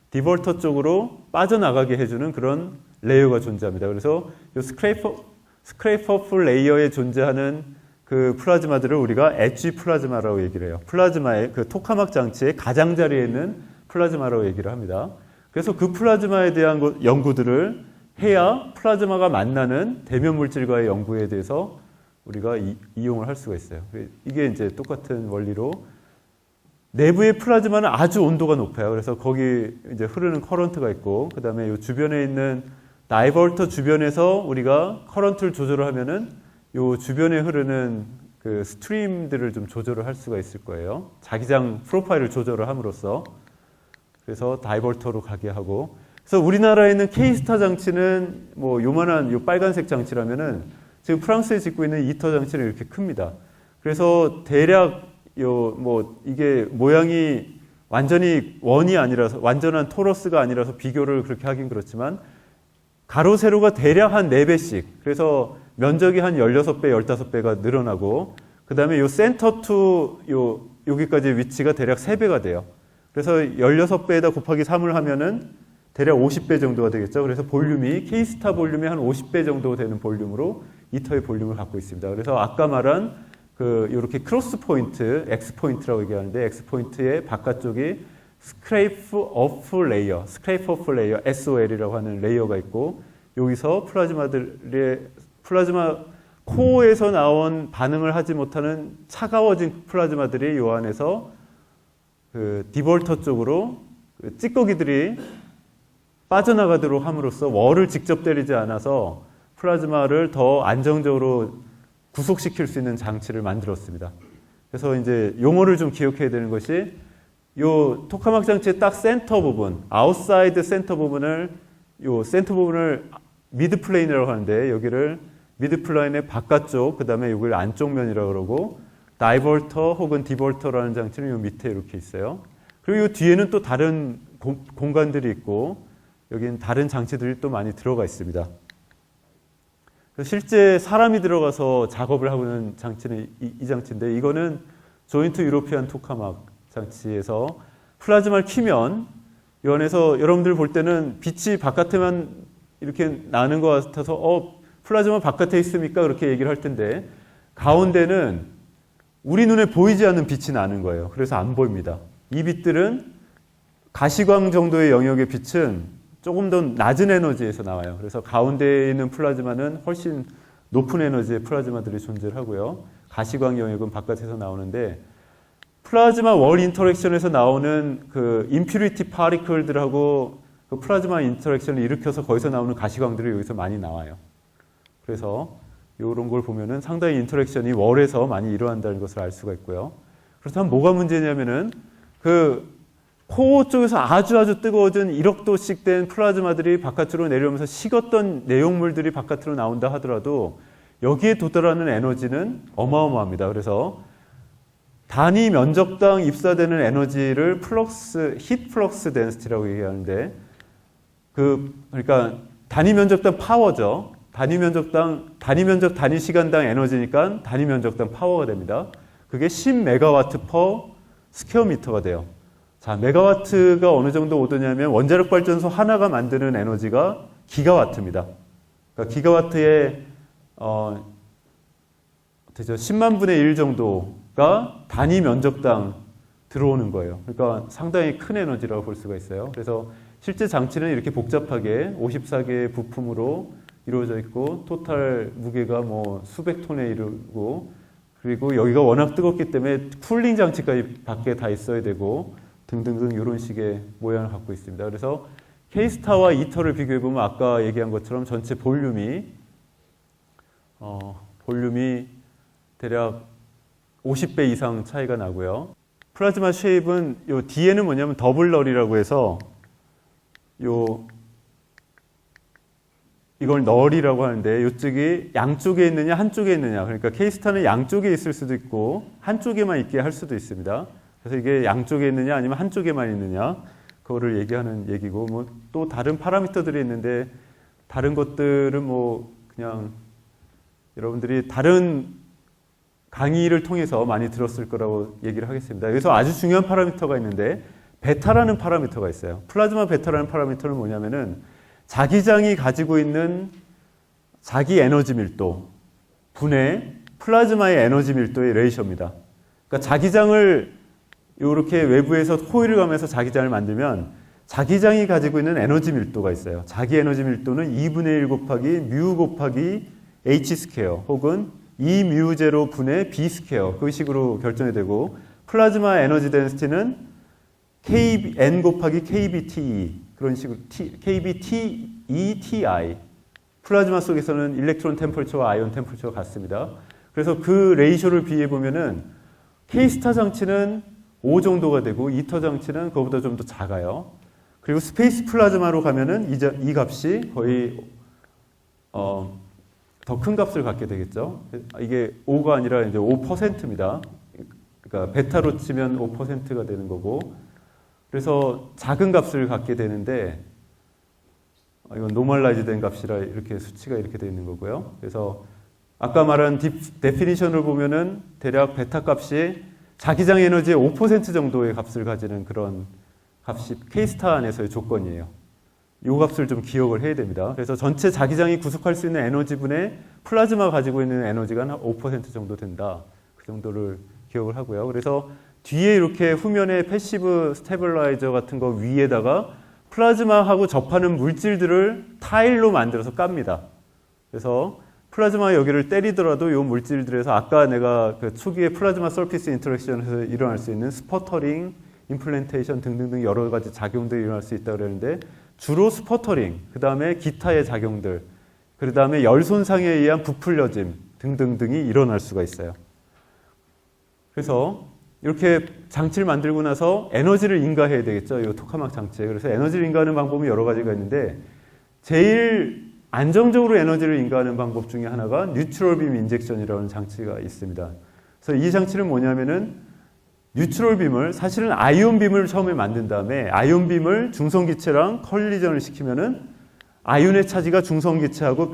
디볼터 쪽으로 빠져나가게 해주는 그런 레이어가 존재합니다. 그래서 이 스크레이프 오프 레이어에 존재하는 그 플라즈마들을 우리가 엣지 플라즈마라고 얘기를 해요. 플라즈마의 그 토카막 장치의 가장자리에 있는 플라즈마라고 얘기를 합니다. 그래서 그 플라즈마에 대한 연구들을 해야 플라즈마가 만나는 대면 물질과의 연구에 대해서 우리가 이용을 할 수가 있어요. 이게 이제 똑같은 원리로 내부의 플라즈마는 아주 온도가 높아요. 그래서 거기 이제 흐르는 커런트가 있고, 그 다음에 이 주변에 있는 다이버터 주변에서 우리가 커런트를 조절을 하면은 이 주변에 흐르는 그 스트림들을 좀 조절을 할 수가 있을 거예요. 자기장 프로파일을 조절을 함으로써. 그래서 다이버터로 가게 하고. 그래서 우리나라에 있는 K스타 장치는 뭐 요만한 요 빨간색 장치라면은 지금 프랑스에 짓고 있는 이터 장치는 이렇게 큽니다. 그래서 대략 뭐 이게 모양이 완전히 원이 아니라서 완전한 토러스가 아니라서 비교를 그렇게 하긴 그렇지만 가로 세로가 대략 한 4배씩, 그래서 면적이 한 16배, 15배가 늘어나고, 그 다음에 요 센터 투 여기까지 위치가 대략 3배가 돼요. 그래서 16배에다 곱하기 3을 하면은 대략 50배 정도가 되겠죠. 그래서 볼륨이 K스타 볼륨이 한 50배 정도 되는 볼륨으로 이터의 볼륨을 갖고 있습니다. 그래서 아까 말한 그 이렇게 크로스 포인트, X 포인트라고 얘기하는데, X 포인트의 바깥쪽이 스크레이프 오프 레이어, SOL이라고 하는 레이어가 있고, 여기서 플라즈마 코어에서 나온 반응을 하지 못하는 차가워진 플라즈마들이 요 안에서 그 디볼터 쪽으로 그 찌꺼기들이 빠져나가도록 함으로써 월을 직접 때리지 않아서 플라즈마를 더 안정적으로 구속시킬 수 있는 장치를 만들었습니다. 그래서 이제 용어를 좀 기억해야 되는 것이 요 토카막 장치의 딱 센터 부분, 아웃사이드 센터 부분을 미드 플레인이라고 하는데, 여기를 미드 플레인의 바깥쪽, 그 다음에 여기를 안쪽 면이라고 그러고, 다이볼터 혹은 디볼터라는 장치는 요 밑에 이렇게 있어요. 그리고 요 뒤에는 또 다른 공간들이 있고, 여기는 다른 장치들이 또 많이 들어가 있습니다. 실제 사람이 들어가서 작업을 하고 있는 장치는 이 장치인데, 이거는 조인트 유로피안 토카막 장치에서 플라즈마를 키면 이 안에서 여러분들 볼 때는 빛이 바깥에만 이렇게 나는 것 같아서 플라즈마 바깥에 있습니까? 그렇게 얘기를 할 텐데, 가운데는 우리 눈에 보이지 않는 빛이 나는 거예요. 그래서 안 보입니다. 이 빛들은 가시광 정도의 영역의 빛은 조금 더 낮은 에너지에서 나와요. 그래서 가운데에 있는 플라즈마는 훨씬 높은 에너지의 플라즈마들이 존재를 하고요. 가시광 영역은 바깥에서 나오는데, 플라즈마 월 인터랙션에서 나오는 그 임퓨리티 파리클들하고 그 플라즈마 인터랙션을 일으켜서 거기서 나오는 가시광들이 여기서 많이 나와요. 그래서 이런 걸 보면은 상당히 인터랙션이 월에서 많이 일어난다는 것을 알 수가 있고요. 그렇다면 뭐가 문제냐면은 그 코어 쪽에서 아주 뜨거워진 1억 도씩 된 플라즈마들이 바깥으로 내려오면서 식었던 내용물들이 바깥으로 나온다 하더라도 여기에 도달하는 에너지는 어마어마합니다. 그래서 단위 면적당 입사되는 에너지를 히트 플럭스 덴시티라고 얘기하는데, 그러니까 단위 면적당 파워죠. 단위 면적 단위 시간당 에너지니까 단위 면적당 파워가 됩니다. 그게 10메가와트 퍼 스퀘어미터가 돼요. 자, 메가와트가 어느 정도 오더냐면 원자력 발전소 하나가 만드는 에너지가 기가와트입니다. 그러니까 기가와트의 10만 분의 1 정도가 단위 면적당 들어오는 거예요. 그러니까 상당히 큰 에너지라고 볼 수가 있어요. 그래서 실제 장치는 이렇게 복잡하게 54개의 부품으로 이루어져 있고, 토탈 무게가 뭐 수백 톤에 이르고, 그리고 여기가 워낙 뜨겁기 때문에 쿨링 장치까지 밖에 다 있어야 되고 등등등 이런 식의 모양을 갖고 있습니다. 그래서 K스타와 이터를 비교해보면 아까 얘기한 것처럼 전체 볼륨이 대략 50배 이상 차이가 나고요. 플라즈마 쉐입은 요 뒤에는 뭐냐면 더블 널이라고 해서 요 이걸 널이라고 하는데 이쪽이 양쪽에 있느냐 한쪽에 있느냐, 그러니까 K스타는 양쪽에 있을 수도 있고 한쪽에만 있게 할 수도 있습니다. 그래서 이게 양쪽에 있느냐 아니면 한쪽에만 있느냐 그거를 얘기하는 얘기고, 뭐 또 다른 파라미터들이 있는데 다른 것들은 뭐 그냥 여러분들이 다른 강의를 통해서 많이 들었을 거라고 얘기를 하겠습니다. 여기서 아주 중요한 파라미터가 있는데 베타라는 파라미터가 있어요. 플라즈마 베타라는 파라미터는 뭐냐면은 자기장이 가지고 있는 자기 에너지 밀도 분의 플라즈마의 에너지 밀도의 레이셔입니다. 그러니까 자기장을 이렇게 외부에서 호일을 가면서 자기장을 만들면 자기장이 가지고 있는 에너지 밀도가 있어요. 자기 에너지 밀도는 2분의 1 곱하기 뮤 곱하기 h 스퀘어 혹은 2뮤 제로 분의 b 스퀘어, 그 식으로 결정이 되고, 플라즈마 에너지 덴시티는 n 곱하기 kBTE, 그런 식으로 kBTE TI. 플라즈마 속에서는 일렉트론 템퍼처와 아이온 템퍼처가 같습니다. 그래서 그 레이쇼를 비해 보면은 K스타 장치는 5 정도가 되고 이터 장치는 그거보다 좀 더 작아요. 그리고 스페이스 플라즈마로 가면은 이 값이 거의 더 큰 값을 갖게 되겠죠. 이게 5가 아니라 이제 5%입니다. 그러니까 베타로 치면 5%가 되는 거고, 그래서 작은 값을 갖게 되는데, 이건 노멀라이즈 된 값이라 이렇게 수치가 이렇게 되어 있는 거고요. 그래서 아까 말한 데피니션을 보면은 대략 베타 값이 자기장 에너지의 5% 정도의 값을 가지는 그런 값이 K스타 안에서의 조건이에요. 이 값을 좀 기억을 해야 됩니다. 그래서 전체 자기장이 구속할 수 있는 에너지분의 플라즈마 가지고 있는 에너지가 한 5% 정도 된다. 그 정도를 기억을 하고요. 그래서 뒤에 이렇게 후면에 패시브 스테빌라이저 같은 거 위에다가 플라즈마하고 접하는 물질들을 타일로 만들어서 깝니다. 그래서 플라즈마 여기를 때리더라도 이 물질들에서 아까 내가 그 초기에 플라즈마 서피스 인터랙션에서 일어날 수 있는 스퍼터링, 임플란테이션 등등등 여러 가지 작용들이 일어날 수 있다고 그러는데, 주로 스퍼터링, 그 다음에 기타의 작용들, 그 다음에 열 손상에 의한 부풀려짐 등등등이 일어날 수가 있어요. 그래서 이렇게 장치를 만들고 나서 에너지를 인가해야 되겠죠. 이 토카막 장치에. 그래서 에너지를 인가하는 방법이 여러 가지가 있는데, 제일 안정적으로 에너지를 인가하는 방법 중에 하나가 뉴트럴 빔 인젝션이라는 장치가 있습니다. 그래서 이 장치는 뭐냐면은 뉴트럴 빔을, 사실은 아이온 빔을 처음에 만든 다음에 아이온 빔을 중성 기체랑 컬리전을 시키면은 아이온의 차지가 중성 기체하고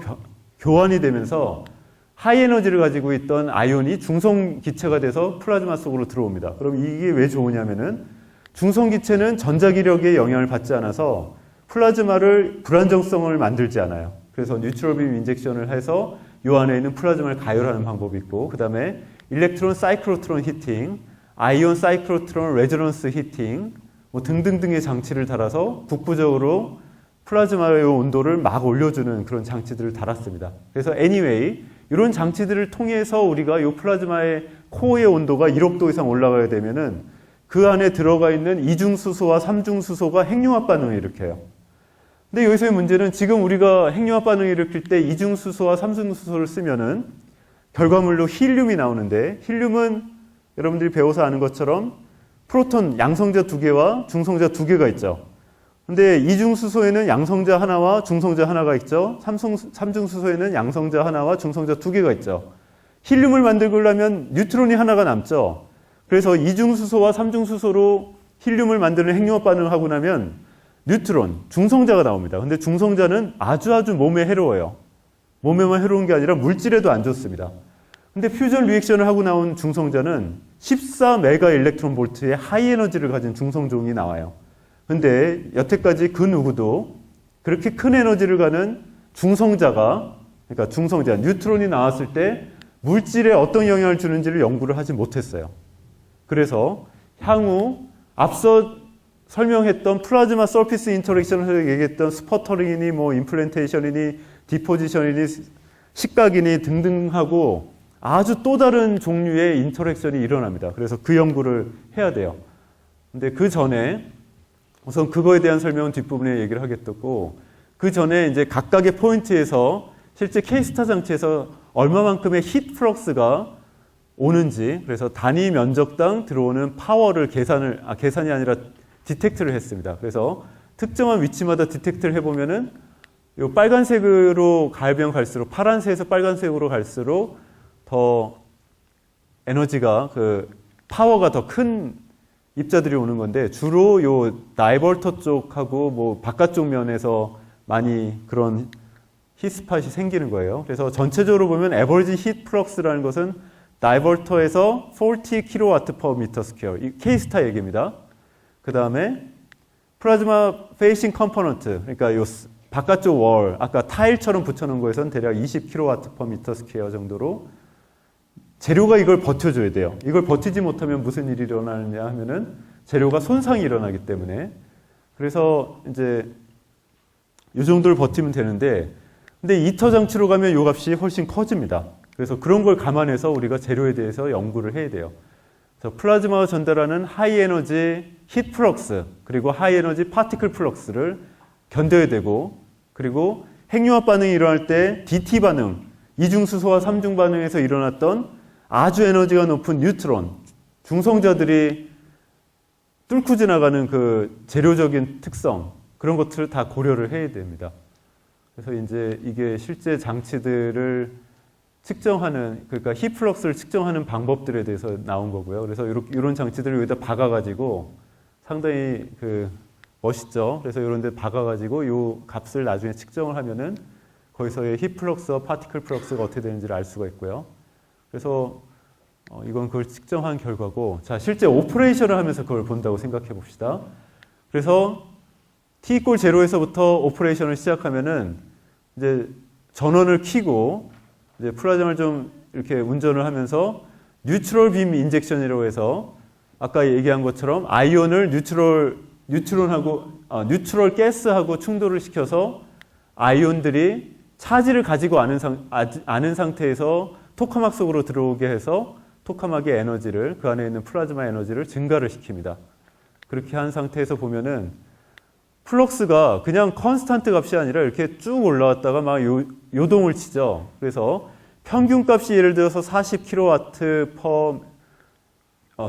교환이 되면서 하이 에너지를 가지고 있던 아이온이 중성 기체가 돼서 플라즈마 속으로 들어옵니다. 그럼 이게 왜 좋으냐면은 중성 기체는 전자기력의 영향을 받지 않아서 플라즈마를 불안정성을 만들지 않아요. 그래서 뉴트럴 빔 인젝션을 해서 이 안에 있는 플라즈마를 가열하는 방법이 있고, 그 다음에 일렉트론 사이클로트론 히팅, 아이온 사이클로트론 레저넌스 히팅 뭐 등등등의 장치를 달아서 국부적으로 플라즈마의 온도를 막 올려주는 그런 장치들을 달았습니다. 그래서 anyway 이런 장치들을 통해서 우리가 이 플라즈마의 코어의 온도가 1억 도 이상 올라가게 되면은 그 안에 들어가 있는 이중수소와 삼중수소가 핵융합 반응을 일으켜요. 근데 여기서의 문제는 지금 우리가 핵융합 반응을 일으킬 때 이중수소와 삼중수소를 쓰면은 결과물로 힐륨이 나오는데, 힐륨은 여러분들이 배워서 아는 것처럼 프로톤 양성자 2개와 중성자 2개가 있죠. 근데 이중수소에는 양성자 하나와 중성자 하나가 있죠. 삼중수소에는 양성자 하나와 중성자 2개가 있죠. 힐륨을 만들려면 뉴트론이 하나가 남죠. 그래서 이중수소와 삼중수소로 힐륨을 만드는 핵융합 반응을 하고 나면 뉴트론, 중성자가 나옵니다. 근데 중성자는 아주 몸에 해로워요. 몸에만 해로운 게 아니라 물질에도 안 좋습니다. 근데 퓨전 리액션을 하고 나온 중성자는 14메가 일렉트론 볼트의 하이 에너지를 가진 중성종이 나와요. 근데 여태까지 그 누구도 그렇게 큰 에너지를 가는 중성자가, 그러니까 중성자, 뉴트론이 나왔을 때 물질에 어떤 영향을 주는지를 연구를 하지 못했어요. 그래서 향후 앞서 설명했던 플라즈마 서피스 인터랙션에서 얘기했던 스퍼터링이니 뭐 임플란테이션이니 디포지션이니 식각이니 등등하고 아주 또 다른 종류의 인터랙션이 일어납니다. 그래서 그 연구를 해야 돼요. 근데 그 전에 우선 그거에 대한 설명은 뒷부분에 얘기를 하겠고, 그 전에 이제 각각의 포인트에서 실제 K스타 장치에서 얼마만큼의 히트 플럭스가 오는지, 그래서 단위 면적당 들어오는 파워를 계산이 아니라 디텍트를 했습니다. 그래서 특정한 위치마다 디텍트를 해보면은 요 빨간색으로 가면 갈수록, 파란색에서 빨간색으로 갈수록 더 에너지가, 파워가 더 큰 입자들이 오는 건데, 주로 요 다이버터 쪽하고 뭐 바깥쪽 면에서 많이 그런 히트스팟이 생기는 거예요. 그래서 전체적으로 보면 에버리지 히트 플럭스라는 것은 다이버터에서 40 kW per meter square, 이 K스타 얘기입니다. 그 다음에 플라즈마 페이싱 컴포넌트, 그러니까 요 바깥쪽 월, 아까 타일처럼 붙여놓은 거에서는 대략 20 kW per meter square 정도로 재료가 이걸 버텨줘야 돼요. 이걸 버티지 못하면 무슨 일이 일어나느냐 하면은 재료가 손상이 일어나기 때문에. 그래서 이제 이 정도를 버티면 되는데, 근데 2터 장치로 가면 이 값이 훨씬 커집니다. 그래서 그런 걸 감안해서 우리가 재료에 대해서 연구를 해야 돼요. 그래서 플라즈마가 전달하는 하이 에너지 히트 플럭스, 그리고 하이 에너지 파티클 플럭스를 견뎌야 되고, 그리고 핵융합 반응이 일어날 때 DT 반응, 이중수소와 삼중 반응에서 일어났던 아주 에너지가 높은 뉴트론, 중성자들이 뚫고 지나가는 그 재료적인 특성, 그런 것들을 다 고려를 해야 됩니다. 그래서 이제 이게 실제 장치들을 측정하는, 그러니까 히플럭스를 측정하는 방법들에 대해서 나온 거고요. 그래서 이런 장치들을 여기다 박아가지고 상당히 멋있죠. 그래서 이런 데 박아가지고 이 값을 나중에 측정을 하면은 거기서의 히플럭스와 파티클 플럭스가 어떻게 되는지를 알 수가 있고요. 그래서 이건 그걸 측정한 결과고, 자, 실제 오퍼레이션을 하면서 그걸 본다고 생각해 봅시다. 그래서 T=0에서부터 오퍼레이션을 시작하면은 이제 전원을 켜고 이제 플라즈마를 좀 이렇게 운전을 하면서 뉴트럴 빔 인젝션이라고 해서 아까 얘기한 것처럼 아이온을 뉴트럴 가스하고 충돌을 시켜서 아이온들이 차지를 가지고 않은 상태에서 토카막 속으로 들어오게 해서 토카막의 에너지를, 그 안에 있는 플라즈마 에너지를 증가를 시킵니다. 그렇게 한 상태에서 보면은 플럭스가 그냥 컨스탄트 값이 아니라 이렇게 쭉 올라왔다가 막 요동을 치죠. 그래서 평균 값이 예를 들어서 40 kW per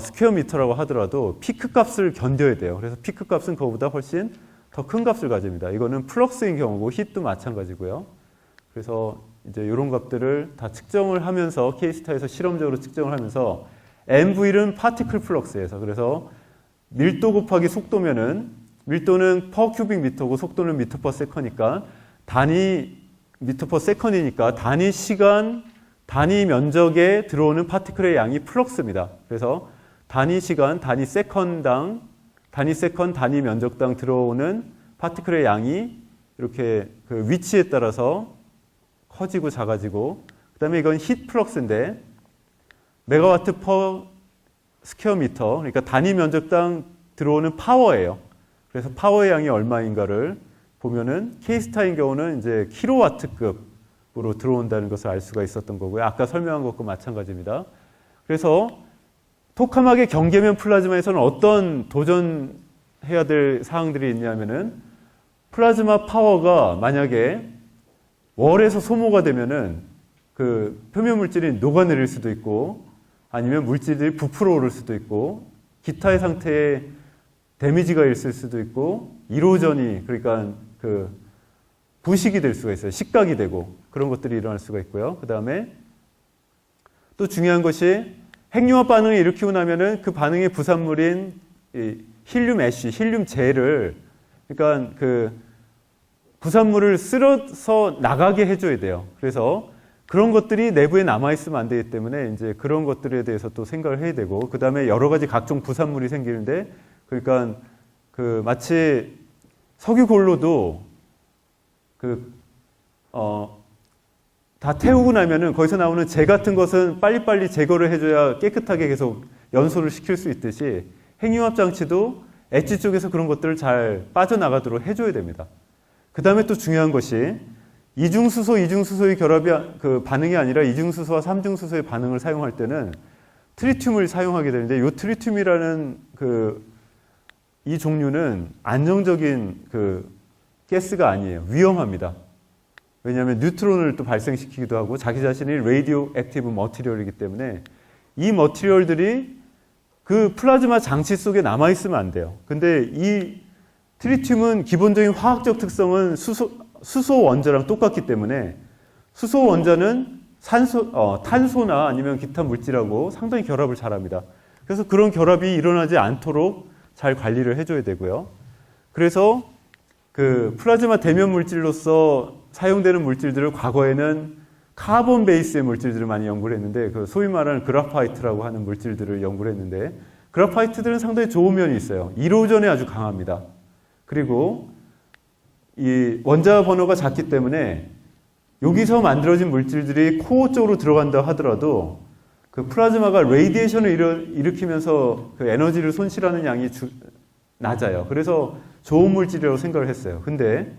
스퀘어 미터라고 하더라도 피크 값을 견뎌야 돼요. 그래서 피크 값은 그거보다 훨씬 더 큰 값을 가집니다. 이거는 플럭스인 경우고 히트도 마찬가지고요. 그래서 이제 이런 값들을 다 측정을 하면서 K스타에서 실험적으로 측정을 하면서 MV는 파티클 플럭스에서, 그래서 밀도 곱하기 속도면은 밀도는 per cubic 미터고 속도는 미터 퍼 세컨이니까 단위 미터 퍼 세컨이니까 단위 시간, 단위 면적에 들어오는 파티클의 양이 플럭스입니다. 그래서 단위 시간, 단위 세컨당, 단위 세컨, 단위 면적당 들어오는 파티클의 양이 이렇게 그 위치에 따라서 커지고 작아지고, 그 다음에 이건 히트 플럭스인데 메가와트 퍼 스퀘어 미터, 그러니까 단위 면적당 들어오는 파워예요. 그래서 파워의 양이 얼마인가를 보면은 K스타인 경우는 이제 킬로와트급으로 들어온다는 것을 알 수가 있었던 거고요. 아까 설명한 것과 마찬가지입니다. 그래서 토카막의 경계면 플라즈마에서는 어떤 도전해야 될 사항들이 있냐면은 플라즈마 파워가 만약에 월에서 소모가 되면은 그 표면 물질이 녹아내릴 수도 있고, 아니면 물질들이 부풀어 오를 수도 있고, 기타의 상태에 데미지가 있을 수도 있고, 이로전이, 그러니까 그 부식이 될 수가 있어요. 식각이 되고 그런 것들이 일어날 수가 있고요. 그 다음에 또 중요한 것이 핵융합 반응을 일으키고 나면은 그 반응의 부산물인 이 힐륨 애쉬, 힐륨 젤을, 그러니까 그 부산물을 쓸어서 나가게 해줘야 돼요. 그래서 그런 것들이 내부에 남아있으면 안 되기 때문에 이제 그런 것들에 대해서 또 생각을 해야 되고, 그 다음에 여러 가지 각종 부산물이 생기는데, 그러니까 그 마치 석유 골로도 다 태우고 나면은 거기서 나오는 재 같은 것은 빨리빨리 제거를 해줘야 깨끗하게 계속 연소를 시킬 수 있듯이 핵융합 장치도 엣지 쪽에서 그런 것들을 잘 빠져나가도록 해줘야 됩니다. 그 다음에 또 중요한 것이 이중수소의 결합이 그 반응이 아니라 이중수소와 삼중수소의 반응을 사용할 때는 트리튬을 사용하게 되는데, 이 트리튬이라는 이 종류는 안정적인 가스가 아니에요. 위험합니다. 왜냐하면 뉴트론을 또 발생시키기도 하고 자기 자신이 레이디오 액티브 머티리얼이기 때문에 이 머티리얼들이 그 플라즈마 장치 속에 남아있으면 안 돼요. 근데 이 트리튬은 기본적인 화학적 특성은 수소 원자랑 똑같기 때문에 수소 원자는 탄소나 아니면 기타 물질하고 상당히 결합을 잘합니다. 그래서 그런 결합이 일어나지 않도록 잘 관리를 해줘야 되고요. 그래서 그 플라즈마 대면 물질로서 사용되는 물질들을 과거에는 카본 베이스의 물질들을 많이 연구를 했는데 그 소위 말하는 그래파이트라고 하는 물질들을 연구를 했는데 그래파이트들은 상당히 좋은 면이 있어요. 1호전에 아주 강합니다. 그리고 이 원자 번호가 작기 때문에 여기서 만들어진 물질들이 코어 쪽으로 들어간다 하더라도 그 플라즈마가 레이디에이션을 일으키면서 그 에너지를 손실하는 양이 낮아요. 그래서 좋은 물질이라고 생각을 했어요. 근데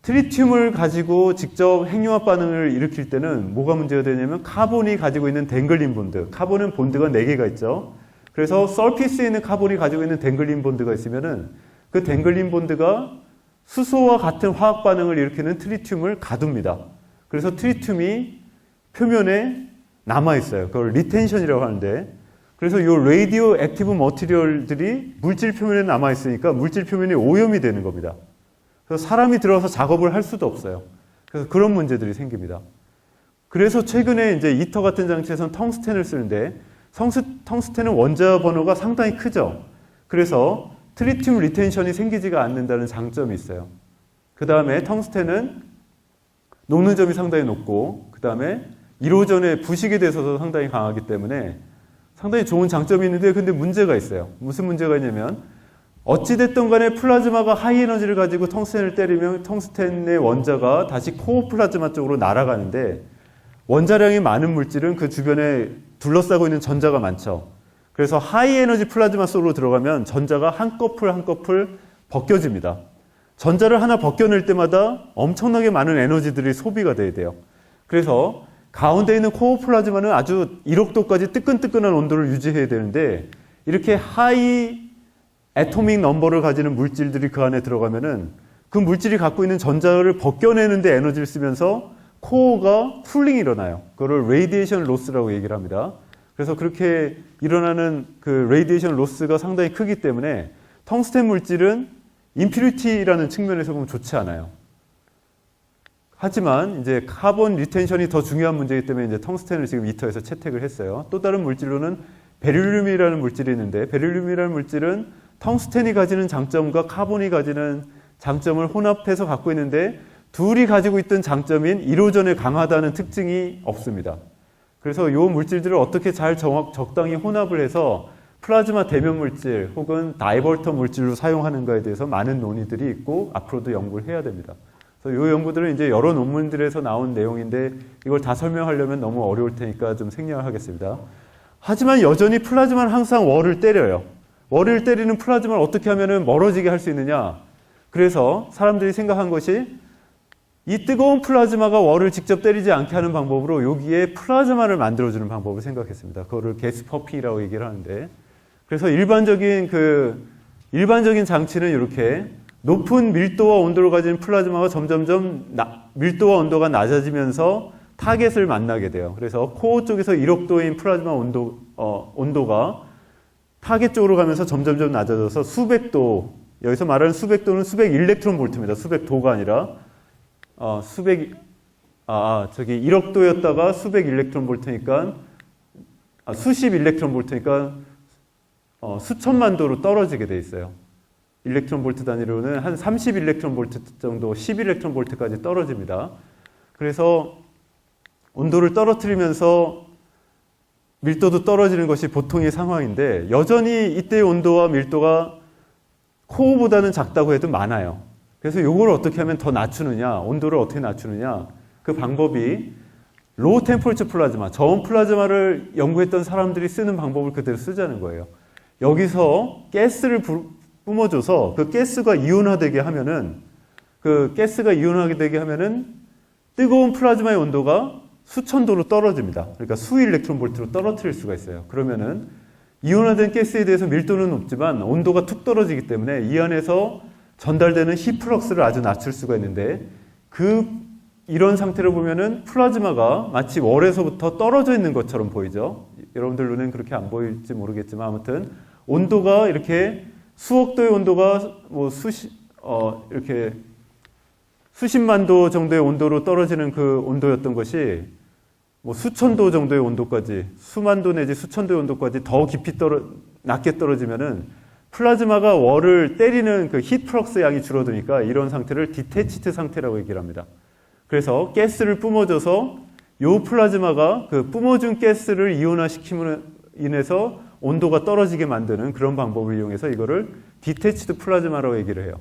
트리튬을 가지고 직접 핵융합 반응을 일으킬 때는 뭐가 문제가 되냐면 카본이 가지고 있는 댕글린 본드. 카본은 본드가 4개가 있죠. 그래서 서피스에 있는 카본이 가지고 있는 댕글린 본드가 있으면은 그 댕글린 본드가 수소와 같은 화학 반응을 일으키는 트리튬을 가둡니다. 그래서 트리튬이 표면에 남아있어요. 그걸 리텐션이라고 하는데 그래서 이 레이디오 액티브 머티리얼들이 물질 표면에 남아있으니까 물질 표면이 오염이 되는 겁니다. 그래서 사람이 들어와서 작업을 할 수도 없어요. 그래서 그런 문제들이 생깁니다. 그래서 최근에 이제 이터 같은 장치에서는 텅스텐을 쓰는데 텅스텐은 원자 번호가 상당히 크죠. 그래서 트리튬 리텐션이 생기지가 않는다는 장점이 있어요. 그 다음에 텅스텐은 녹는 점이 상당히 높고 그 다음에 1호전에 부식에 대해서도 상당히 강하기 때문에 상당히 좋은 장점이 있는데 근데 문제가 있어요. 무슨 문제가 있냐면 어찌됐든 간에 플라즈마가 하이 에너지를 가지고 텅스텐을 때리면 텅스텐의 원자가 다시 코어 플라즈마 쪽으로 날아가는데 원자량이 많은 물질은 그 주변에 둘러싸고 있는 전자가 많죠. 그래서 하이 에너지 플라즈마 속으로 들어가면 전자가 한꺼풀 한꺼풀 벗겨집니다. 전자를 하나 벗겨낼 때마다 엄청나게 많은 에너지들이 소비가 돼야 돼요. 그래서 가운데 있는 코어 플라즈마는 아주 1억 도까지 뜨끈뜨끈한 온도를 유지해야 되는데 이렇게 하이 애토믹 넘버를 가지는 물질들이 그 안에 들어가면은 그 물질이 갖고 있는 전자를 벗겨내는데 에너지를 쓰면서 코어가 쿨링이 일어나요. 그거를 레이디에이션 로스라고 얘기를 합니다. 그래서 그렇게 일어나는 그 레이디에이션 로스가 상당히 크기 때문에 텅스텐 물질은 임퓨리티라는 측면에서 보면 좋지 않아요. 하지만 이제 카본 리텐션이 더 중요한 문제이기 때문에 이제 텅스텐을 지금 이터에서 채택을 했어요. 또 다른 물질로는 베릴륨이라는 물질이 있는데 베릴륨이라는 물질은 텅스텐이 가지는 장점과 카본이 가지는 장점을 혼합해서 갖고 있는데 둘이 가지고 있던 장점인 1호전에 강하다는 특징이 없습니다. 그래서 이 물질들을 어떻게 잘 적당히 혼합을 해서 플라즈마 대면 물질 혹은 다이버터 물질로 사용하는가에 대해서 많은 논의들이 있고 앞으로도 연구를 해야 됩니다. 그래서 이 연구들은 이제 여러 논문들에서 나온 내용인데 이걸 다 설명하려면 너무 어려울 테니까 좀 생략을 하겠습니다. 하지만 여전히 플라즈마는 항상 월을 때려요. 월을 때리는 플라즈마를 어떻게 하면 멀어지게 할 수 있느냐. 그래서 사람들이 생각한 것이 이 뜨거운 플라즈마가 월을 직접 때리지 않게 하는 방법으로 여기에 플라즈마를 만들어주는 방법을 생각했습니다. 그거를 게스 퍼핑이라고 얘기를 하는데 그래서 일반적인 장치는 이렇게 높은 밀도와 온도를 가진 플라즈마가 점점점 밀도와 온도가 낮아지면서 타겟을 만나게 돼요. 그래서 코어 쪽에서 1억 도인 플라즈마 온도가 타겟 쪽으로 가면서 점점점 낮아져서 수백 도, 여기서 말하는 수백 도는 수백 일렉트론 볼트입니다. 수백 도가 아니라 저기 1억 도였다가 수백 일렉트론 볼트니까 수십 일렉트론 볼트니까 수천만 도로 떨어지게 돼 있어요. 일렉트론 볼트 단위로는 한 30 일렉트론 볼트 정도, 10 일렉트론 볼트까지 떨어집니다. 그래서 온도를 떨어뜨리면서 밀도도 떨어지는 것이 보통의 상황인데 여전히 이때의 온도와 밀도가 코어보다는 작다고 해도 많아요. 그래서 이걸 어떻게 하면 더 낮추느냐, 온도를 어떻게 낮추느냐, 그 방법이 로우 템퍼리처 플라즈마, 저온 플라즈마를 연구했던 사람들이 쓰는 방법을 그대로 쓰자는 거예요. 여기서 가스를 뿜어줘서 그 가스가 이온화되게 하면은 뜨거운 플라즈마의 온도가 수천 도로 떨어집니다. 그러니까 수 일렉트론 볼트로 떨어뜨릴 수가 있어요. 그러면은 이온화된 가스에 대해서 밀도는 높지만 온도가 툭 떨어지기 때문에 이 안에서 전달되는 히플럭스를 아주 낮출 수가 있는데 이런 상태로 보면은 플라즈마가 마치 월에서부터 떨어져 있는 것처럼 보이죠. 여러분들 눈엔 그렇게 안 보일지 모르겠지만 아무튼 온도가 이렇게 수억 도의 온도가 이렇게 수십만 도 정도의 온도로 떨어지는 그 온도였던 것이 뭐 수천 도 정도의 온도까지, 수만 도 내지 수천 도의 온도까지 더 깊이 낮게 떨어지면은 플라즈마가 월을 때리는 그 히트 플럭스 양이 줄어드니까 이런 상태를 디태치드 상태라고 얘기를 합니다. 그래서 가스를 뿜어줘서 요 플라즈마가 그 뿜어준 가스를 이온화시킴으로 인해서 온도가 떨어지게 만드는 그런 방법을 이용해서 이거를 디태치드 플라즈마라고 얘기를 해요.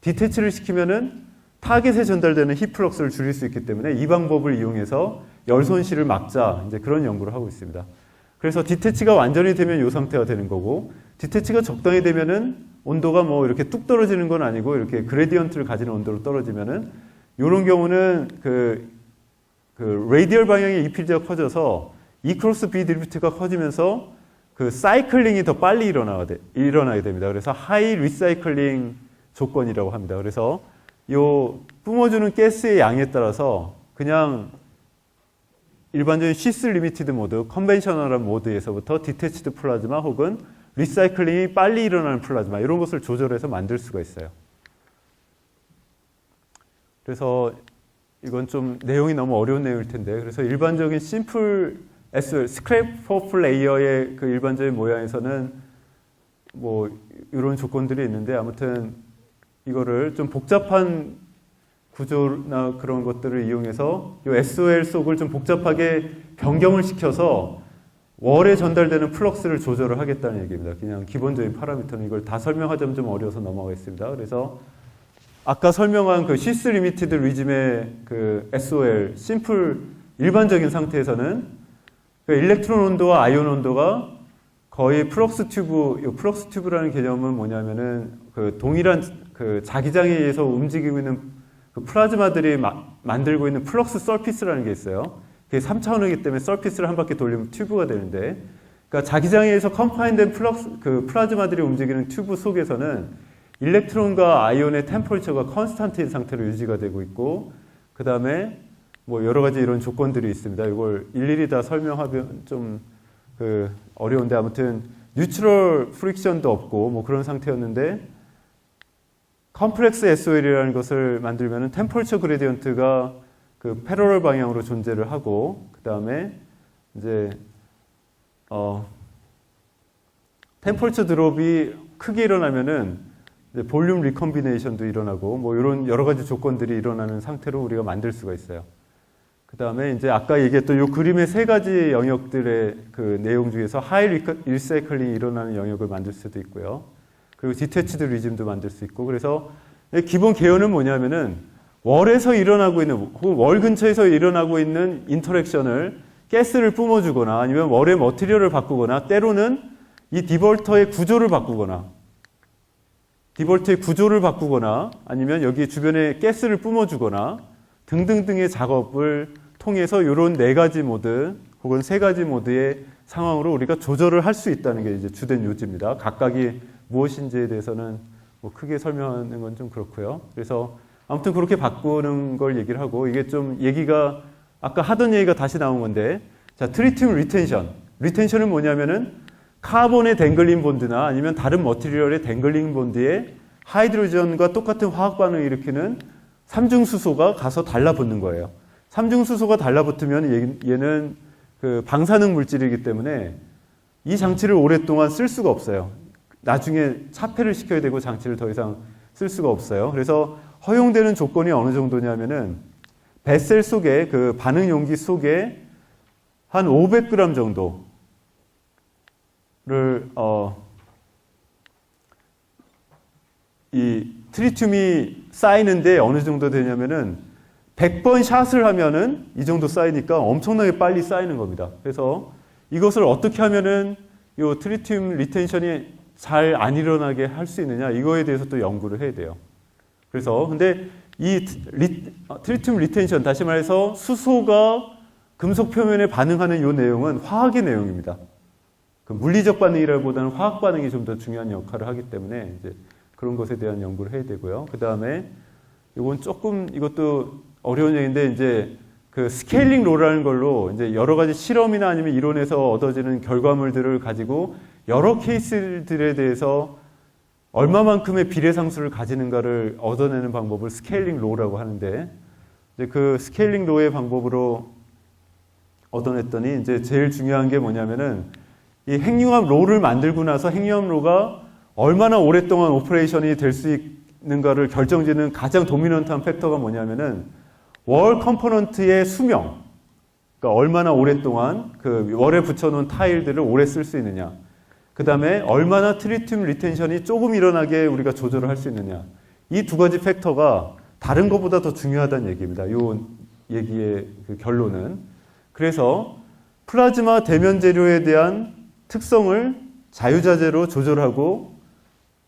디태치를 시키면은 타겟에 전달되는 히트 플럭스를 줄일 수 있기 때문에 이 방법을 이용해서 열 손실을 막자, 이제 그런 연구를 하고 있습니다. 그래서 디태치가 완전히 되면 이 상태가 되는 거고, 디태치가 적당히 되면은 온도가 뭐 이렇게 뚝 떨어지는 건 아니고 이렇게 그레디언트를 가지는 온도로 떨어지면은 이런 경우는 그 레디얼 방향의 E 필드가 커져서 E 크로스 B 드리프트가 커지면서 그 사이클링이 더 빨리 일어나게 됩니다. 그래서 하이 리사이클링 조건이라고 합니다. 그래서 요 뿜어주는 가스의 양에 따라서 그냥 일반적인 시스 리미티드 모드, 컨벤셔널한 모드에서부터 디태치드 플라즈마 혹은 리사이클링이 빨리 일어나는 플라즈마 이런 것을 조절해서 만들 수가 있어요. 그래서 이건 좀 내용이 너무 어려운 내용일 텐데, 그래서 일반적인 심플 SOL, 스크랩 퍼플 레이어의 그 일반적인 모양에서는 뭐 이런 조건들이 있는데, 아무튼 이거를 좀 복잡한 구조나 그런 것들을 이용해서 이 SOL 속을 좀 복잡하게 변경을 시켜서 월에 전달되는 플럭스를 조절을 하겠다는 얘기입니다. 그냥 기본적인 파라미터는 이걸 다 설명하자면 좀 어려워서 넘어가겠습니다. 그래서 아까 설명한 그 시스 리미티드 리즘의 그 SOL, 심플 일반적인 상태에서는 그 일렉트론 온도와 아이온 온도가 거의 플럭스 튜브라는 개념은 뭐냐면은 그 동일한 그 자기장에 의해서 움직이고 있는 그 플라즈마들이 만들고 있는 플럭스 서피스라는 게 있어요. 그게 3차원이기 때문에 서피스를 한 바퀴 돌리면 튜브가 되는데, 그러니까 자기장에 의해서 컴파인된 그 플라즈마들이 움직이는 튜브 속에서는 일렉트론과 아이온의 템퍼리처가 컨스탄트인 상태로 유지가 되고 있고, 그 다음에 뭐 여러 가지 이런 조건들이 있습니다. 이걸 일일이 다 설명하면 좀 그 어려운데, 아무튼 뉴트럴 프릭션도 없고 뭐 그런 상태였는데, 컴플렉스 SOL이라는 것을 만들면은 템퍼리처 그레디언트가 그 패러럴 방향으로 존재를 하고, 그 다음에 이제 템퍼리처 드롭이 크게 일어나면은 이제 볼륨 리컴비네이션도 일어나고 뭐 이런 여러 가지 조건들이 일어나는 상태로 우리가 만들 수가 있어요. 그 다음에 이제 아까 얘기했던 이 그림의 세 가지 영역들의 그 내용 중에서 하이 리사이클링이 일어나는 영역을 만들 수도 있고요. 그리고 디태치드 리즘도 만들 수 있고, 그래서 기본 개요는 뭐냐면은 월에서 일어나고 있는 혹은 월 근처에서 일어나고 있는 인터랙션을 가스를 뿜어주거나 아니면 월의 머티리얼을 바꾸거나 때로는 이 디볼터의 구조를 바꾸거나 아니면 여기 주변에 가스를 뿜어주거나 등등등의 작업을 통해서 이런 네 가지 모드 혹은 세 가지 모드의 상황으로 우리가 조절을 할 수 있다는 게 이제 주된 요지입니다. 각각이 무엇인지에 대해서는 뭐 크게 설명하는 건 좀 그렇고요. 그래서 아무튼 그렇게 바꾸는 걸 얘기를 하고, 이게 좀 얘기가 아까 하던 얘기가 다시 나온 건데, 자, 트리튬 리텐션. 리텐션은 뭐냐면은 카본의 댕글링 본드나 아니면 다른 머티리얼의 댕글링 본드에 하이드로전과 똑같은 화학 반응을 일으키는 삼중수소가 가서 달라붙는 거예요. 삼중수소가 달라붙으면 얘는 그 방사능 물질이기 때문에 이 장치를 오랫동안 쓸 수가 없어요. 나중에 차폐를 시켜야 되고 장치를 더 이상 쓸 수가 없어요. 그래서 허용되는 조건이 어느 정도냐면은 베셀 속에 그 반응 용기 속에 한 500g 정도를 이 트리튬이 쌓이는데 어느 정도 되냐면은 100번 샷을 하면은 이 정도 쌓이니까 엄청나게 빨리 쌓이는 겁니다. 그래서 이것을 어떻게 하면은 이 트리튬 리텐션이 잘 안 일어나게 할 수 있느냐, 이거에 대해서 또 연구를 해야 돼요. 그래서 근데 이 트리튬 리텐션, 다시 말해서 수소가 금속 표면에 반응하는 이 내용은 화학의 내용입니다. 그 물리적 반응이라기보다는 화학 반응이 좀 더 중요한 역할을 하기 때문에 이제 그런 것에 대한 연구를 해야 되고요. 그 다음에 이건 조금 이것도 어려운 얘기인데, 이제 그 스케일링 로라는 걸로 이제 여러 가지 실험이나 아니면 이론에서 얻어지는 결과물들을 가지고 여러 케이스들에 대해서 얼마만큼의 비례상수를 가지는가를 얻어내는 방법을 스케일링 로우라고 하는데, 이제 그 스케일링 로우의 방법으로 얻어냈더니 이제 제일 중요한 게 뭐냐면은 이 핵융합 로우를 만들고 나서 핵융합 로우가 얼마나 오랫동안 오퍼레이션이 될 수 있는가를 결정짓는 가장 도미넌트한 팩터가 뭐냐면은 월 컴포넌트의 수명, 그러니까 얼마나 오랫동안 그 월에 붙여놓은 타일들을 오래 쓸 수 있느냐, 그 다음에 얼마나 트리튬 리텐션이 조금 일어나게 우리가 조절을 할 수 있느냐, 이 두 가지 팩터가 다른 것보다 더 중요하다는 얘기입니다. 이 얘기의 그 결론은. 그래서 플라즈마 대면 재료에 대한 특성을 자유자재로 조절하고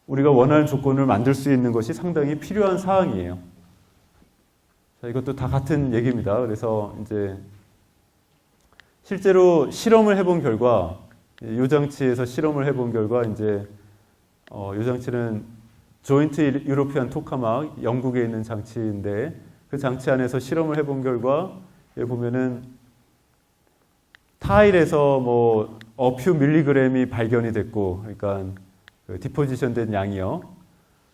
우리가 원하는 조건을 만들 수 있는 것이 상당히 필요한 사항이에요. 자, 이것도 다 같은 얘기입니다. 그래서 이제 실제로 실험을 해본 결과, 요 장치에서 실험을 해본 결과 이제 요 장치는 조인트 유로피안 토카막, 영국에 있는 장치인데 그 장치 안에서 실험을 해본 결과 여기 보면은 타일에서 뭐 어퓨 밀리그램이 발견이 됐고, 그러니까 그 디포지션 된 양이요.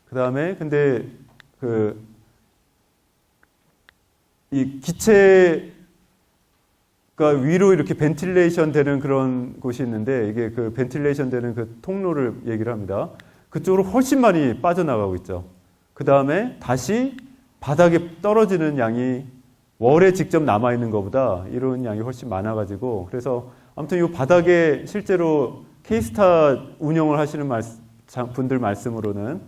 그 다음에 근데 이 기체가 위로 이렇게 벤틸레이션 되는 그런 곳이 있는데, 이게 그 벤틸레이션 되는 그 통로를 얘기를 합니다. 그쪽으로 훨씬 많이 빠져나가고 있죠. 그 다음에 다시 바닥에 떨어지는 양이 월에 직접 남아있는 것보다 이런 양이 훨씬 많아가지고, 그래서 아무튼 이 바닥에 실제로 K스타 운영을 하시는 분들 말씀으로는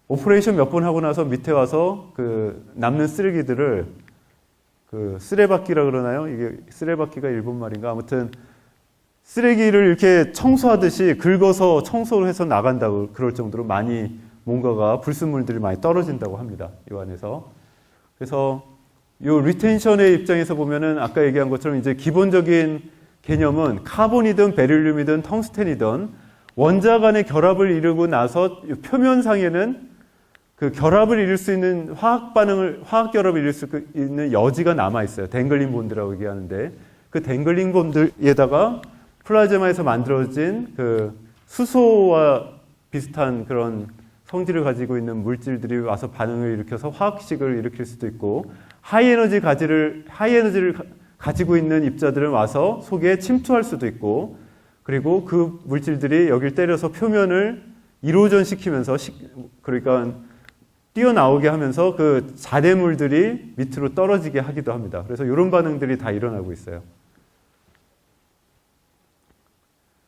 오퍼레이션 몇 번 하고 나서 밑에 와서 그 남는 쓰레기들을 그 쓰레받기라 그러나요? 이게 쓰레받기가 일본 말인가? 아무튼 쓰레기를 이렇게 청소하듯이 긁어서 청소를 해서 나간다고 그럴 정도로 많이 뭔가가 불순물들이 많이 떨어진다고 합니다. 이 안에서. 그래서 이 리텐션의 입장에서 보면은 아까 얘기한 것처럼 이제 기본적인 개념은 카본이든 베릴륨이든 텅스텐이든 원자 간의 결합을 이루고 나서 표면상에는 그 결합을 이룰 수 있는 화학 결합을 이룰 수 있는 여지가 남아 있어요. 댕글링 본드라고 얘기하는데, 그 댕글링 본드에다가 플라즈마에서 만들어진 그 수소와 비슷한 그런 성질을 가지고 있는 물질들이 와서 반응을 일으켜서 화학식을 일으킬 수도 있고, 하이에너지를 가지고 있는 입자들은 와서 속에 침투할 수도 있고, 그리고 그 물질들이 여기를 때려서 표면을 이로전시키면서 그러니까 뛰어나오게 하면서 그 잔해물들이 밑으로 떨어지게 하기도 합니다. 그래서 이런 반응들이 다 일어나고 있어요.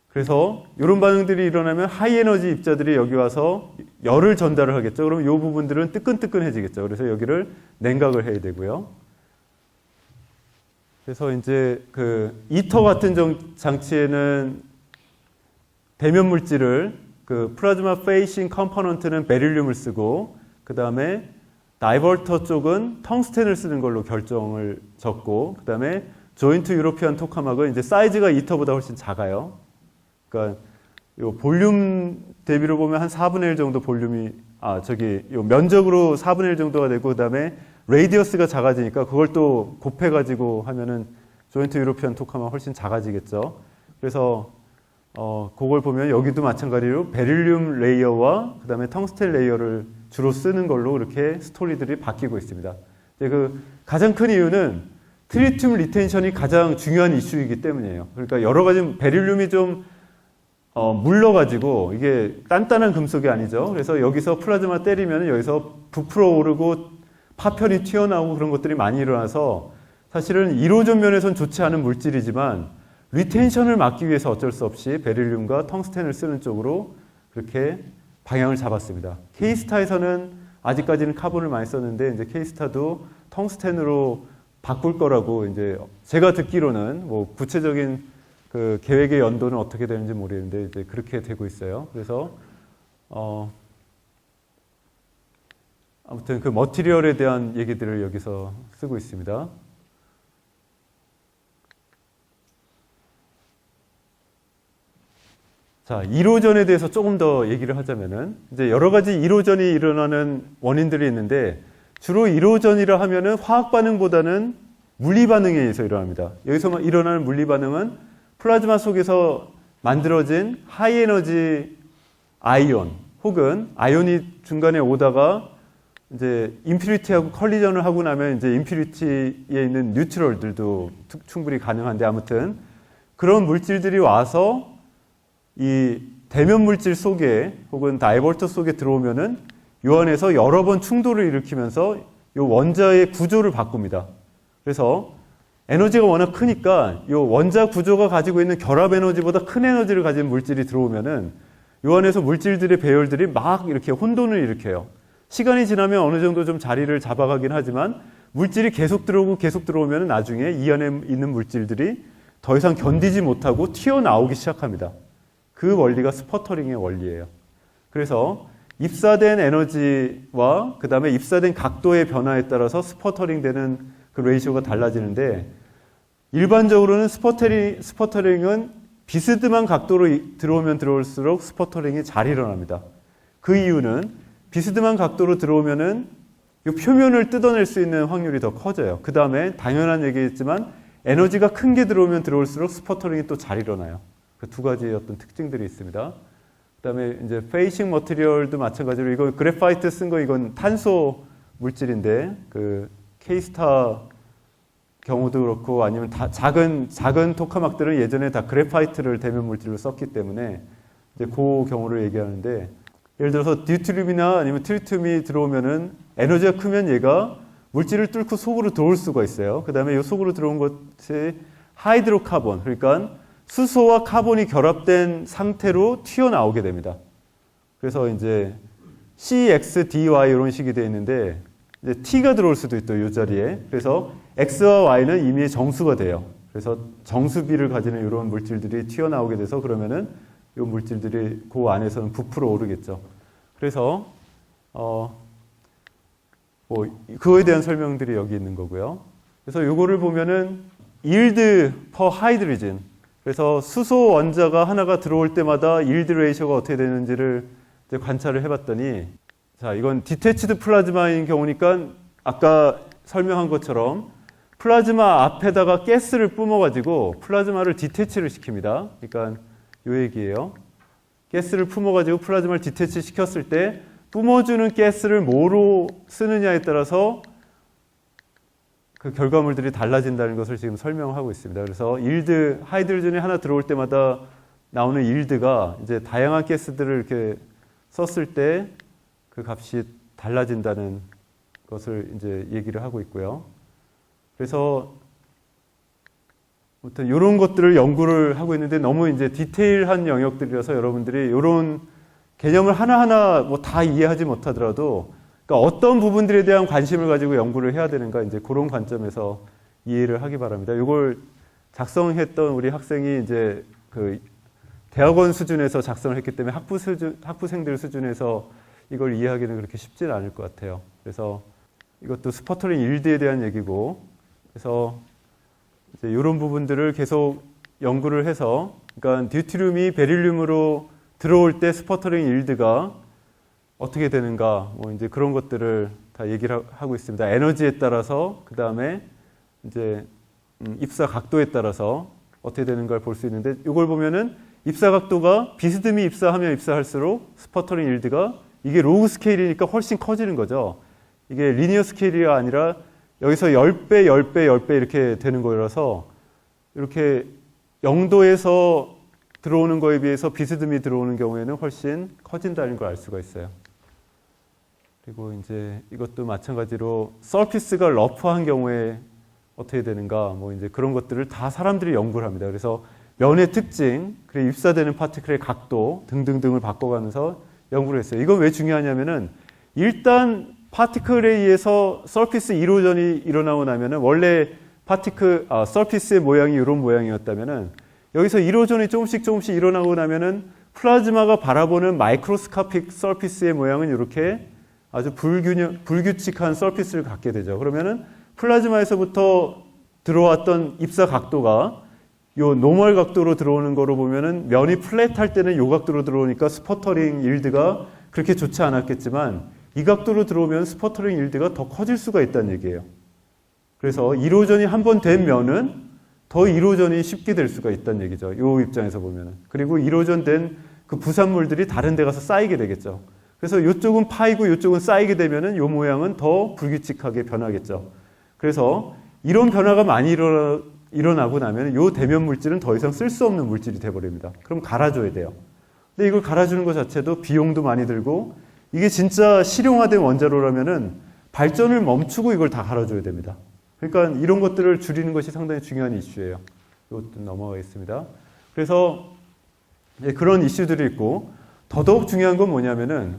그래서 이런 반응들이 일어나면 하이에너지 입자들이 여기 와서 열을 전달을 하겠죠. 그럼 이 부분들은 뜨끈뜨끈해지겠죠. 그래서 여기를 냉각을 해야 되고요. 그래서 이제 그 이터 같은 장치에는 대면 물질을 그 플라즈마 페이싱 컴포넌트는 베릴륨을 쓰고, 그 다음에 다이버터 쪽은 텅스텐을 쓰는 걸로 결정을 졌고, 그 다음에 조인트 유로피안 토카막은 이제 사이즈가 이터보다 훨씬 작아요. 그러니까 요 볼륨 대비로 보면 한 4분의 1 정도 볼륨이 요 면적으로 4분의 1 정도가 되고, 그 다음에 레이디어스가 작아지니까 그걸 또 곱해가지고 하면은 조인트 유로피안 토카막 훨씬 작아지겠죠. 그래서 그걸 보면 여기도 마찬가지로 베릴륨 레이어와 그 다음에 텅스텐 레이어를 주로 쓰는 걸로 이렇게 스토리들이 바뀌고 있습니다. 그 가장 큰 이유는 트리튬 리텐션이 가장 중요한 이슈이기 때문이에요. 그러니까 여러 가지 베릴륨이 좀 물러가지고 이게 단단한 금속이 아니죠. 그래서 여기서 플라즈마 때리면 여기서 부풀어 오르고 파편이 튀어나오고 그런 것들이 많이 일어나서 사실은 1호전 면에서는 좋지 않은 물질이지만 리텐션을 막기 위해서 어쩔 수 없이 베릴륨과 텅스텐을 쓰는 쪽으로 그렇게 방향을 잡았습니다. K스타에서는 아직까지는 카본을 많이 썼는데 이제 K스타도 텅스텐으로 바꿀 거라고 이제 제가 듣기로는 뭐 구체적인 그 계획의 연도는 어떻게 되는지 모르겠는데 이제 그렇게 되고 있어요. 그래서 아무튼 그 머티리얼에 대한 얘기들을 여기서 쓰고 있습니다. 자, 1호전에 대해서 조금 더 얘기를 하자면은 이제 여러 가지 1호전이 일어나는 원인들이 있는데 주로 1호전이라 하면은 화학 반응보다는 물리 반응에 의해서 일어납니다. 여기서 일어나는 물리 반응은 플라즈마 속에서 만들어진 하이 에너지 아이온 혹은 아이온이 중간에 오다가 이제 임퓨리티하고 컬리전을 하고 나면 이제 임퓨리티에 있는 뉴트럴들도 충분히 가능한데, 아무튼 그런 물질들이 와서 이 대면 물질 속에 혹은 다이버터 속에 들어오면은 요 안에서 여러 번 충돌을 일으키면서 요 원자의 구조를 바꿉니다. 그래서 에너지가 워낙 크니까 요 원자 구조가 가지고 있는 결합 에너지보다 큰 에너지를 가진 물질이 들어오면은 요 안에서 물질들의 배열들이 막 이렇게 혼돈을 일으켜요. 시간이 지나면 어느 정도 좀 자리를 잡아가긴 하지만 물질이 계속 들어오고 계속 들어오면 나중에 이 안에 있는 물질들이 더 이상 견디지 못하고 튀어나오기 시작합니다. 그 원리가 스퍼터링의 원리예요. 그래서 입사된 에너지와 그 다음에 입사된 각도의 변화에 따라서 스퍼터링 되는 그 레이쇼가 달라지는데, 일반적으로는 스퍼터링은 비스듬한 각도로 들어오면 들어올수록 스퍼터링이 잘 일어납니다. 그 이유는 비스듬한 각도로 들어오면은 이 표면을 뜯어낼 수 있는 확률이 더 커져요. 그 다음에 당연한 얘기겠지만 에너지가 큰 게 들어오면 들어올수록 스퍼터링이 또 잘 일어나요. 그 두 가지의 어떤 특징들이 있습니다. 그 다음에 이제 페이싱 머티리얼도 마찬가지로, 이거 그래파이트 쓴 거 이건 탄소 물질인데, 그 K스타 경우도 그렇고 아니면 다 작은 토카막들은 예전에 다 그래파이트를 대면 물질로 썼기 때문에 이제 그 경우를 얘기하는데, 예를 들어서 듀트륨이나 아니면 트리튬이 들어오면은 에너지가 크면 얘가 물질을 뚫고 속으로 들어올 수가 있어요. 그 다음에 이 속으로 들어온 것이 하이드로카본, 그러니까 수소와 카본이 결합된 상태로 튀어나오게 됩니다. 그래서 이제 CXDY 이런 식이 되어 있는데, 이제 T가 들어올 수도 있죠, 이 자리에. 그래서 X와 Y는 이미 정수가 돼요. 그래서 정수비를 가지는 이런 물질들이 튀어나오게 돼서 그러면은 이 물질들이 그 안에서는 부풀어 오르겠죠. 그래서 그거에 대한 설명들이 여기 있는 거고요. 그래서 이거를 보면은 yield per hydrogen. 그래서 수소 원자가 하나가 들어올 때마다 yield 레이셔가 어떻게 되는지를 이제 관찰을 해봤더니, 자, 이건 디태치드 플라즈마인 경우니까 아까 설명한 것처럼 플라즈마 앞에다가 가스를 뿜어가지고 플라즈마를 디태치를 시킵니다. 그러니까 요 얘기예요. 가스를 품어가지고 플라즈마를 디태치 시켰을 때 뿜어주는 가스를 뭐로 쓰느냐에 따라서 그 결과물들이 달라진다는 것을 지금 설명하고 있습니다. 그래서 일드, 하이드로전이 하나 들어올 때마다 나오는 일드가 이제 다양한 가스들을 이렇게 썼을 때 그 값이 달라진다는 것을 이제 얘기를 하고 있고요. 그래서 아무튼 이런 것들을 연구를 하고 있는데, 너무 이제 디테일한 영역들이라서 여러분들이 이런 개념을 하나하나 뭐 다 이해하지 못하더라도, 그러니까 어떤 부분들에 대한 관심을 가지고 연구를 해야 되는가, 이제 그런 관점에서 이해를 하기 바랍니다. 이걸 작성했던 우리 학생이 이제 그 대학원 수준에서 작성을 했기 때문에 학부생들 수준에서 이걸 이해하기는 그렇게 쉽지는 않을 것 같아요. 그래서 이것도 스퍼터링 일드에 대한 얘기고, 그래서 이제 이런 부분들을 계속 연구를 해서, 그러니까 듀트륨이 베릴륨으로 들어올 때 스퍼터링 일드가 어떻게 되는가, 뭐 이제 그런 것들을 다 얘기를 하고 있습니다. 에너지에 따라서, 그 다음에 이제 입사 각도에 따라서 어떻게 되는가를 볼 수 있는데, 이걸 보면은 입사 각도가 비스듬히 입사하면 입사할수록 스퍼터링 일드가, 이게 로그 스케일이니까 훨씬 커지는 거죠. 이게 리니어 스케일이 아니라 여기서 10배, 10배, 10배 이렇게 되는 거라서, 이렇게 0도에서 들어오는 거에 비해서 비스듬히 들어오는 경우에는 훨씬 커진다는 걸 알 수가 있어요. 그리고 이제 이것도 마찬가지로 서피스가 러프한 경우에 어떻게 되는가, 뭐 이제 그런 것들을 다 사람들이 연구를 합니다. 그래서 면의 특징, 그리고 입사되는 파티클의 각도 등등등을 바꿔가면서 연구를 했어요. 이건 왜 중요하냐면은, 일단 파티클에 의해서 서피스 이로전이 일어나고 나면은, 원래 서피스의 모양이 이런 모양이었다면은, 여기서 이로전이 조금씩 일어나고 나면은 플라즈마가 바라보는 마이크로스코픽 서피스의 모양은 이렇게 아주 불규칙한 서피스를 갖게 되죠. 그러면은 플라즈마에서부터 들어왔던 입사 각도가 요 노멀 각도로 들어오는 거로 보면은, 면이 플랫할 때는 요 각도로 들어오니까 스퍼터링 일드가 그렇게 좋지 않았겠지만, 이 각도로 들어오면 스퍼터링 일드가 더 커질 수가 있다는 얘기예요. 그래서 이로전이 한번 된 면은 더 이로전이 쉽게 될 수가 있다는 얘기죠. 요 입장에서 보면은. 그리고 이로전 된 그 부산물들이 다른 데 가서 쌓이게 되겠죠. 그래서 이쪽은 파이고 이쪽은 쌓이게 되면은 이 모양은 더 불규칙하게 변하겠죠. 그래서 이런 변화가 많이 일어나고 나면 이 대면 물질은 더 이상 쓸 수 없는 물질이 돼버립니다. 그럼 갈아줘야 돼요. 근데 이걸 갈아주는 것 자체도 비용도 많이 들고, 이게 진짜 실용화된 원자로라면은 발전을 멈추고 이걸 다 갈아줘야 됩니다. 그러니까 이런 것들을 줄이는 것이 상당히 중요한 이슈예요. 이것도 넘어가겠습니다. 그래서 그런 이슈들이 있고, 더더욱 중요한 건 뭐냐면은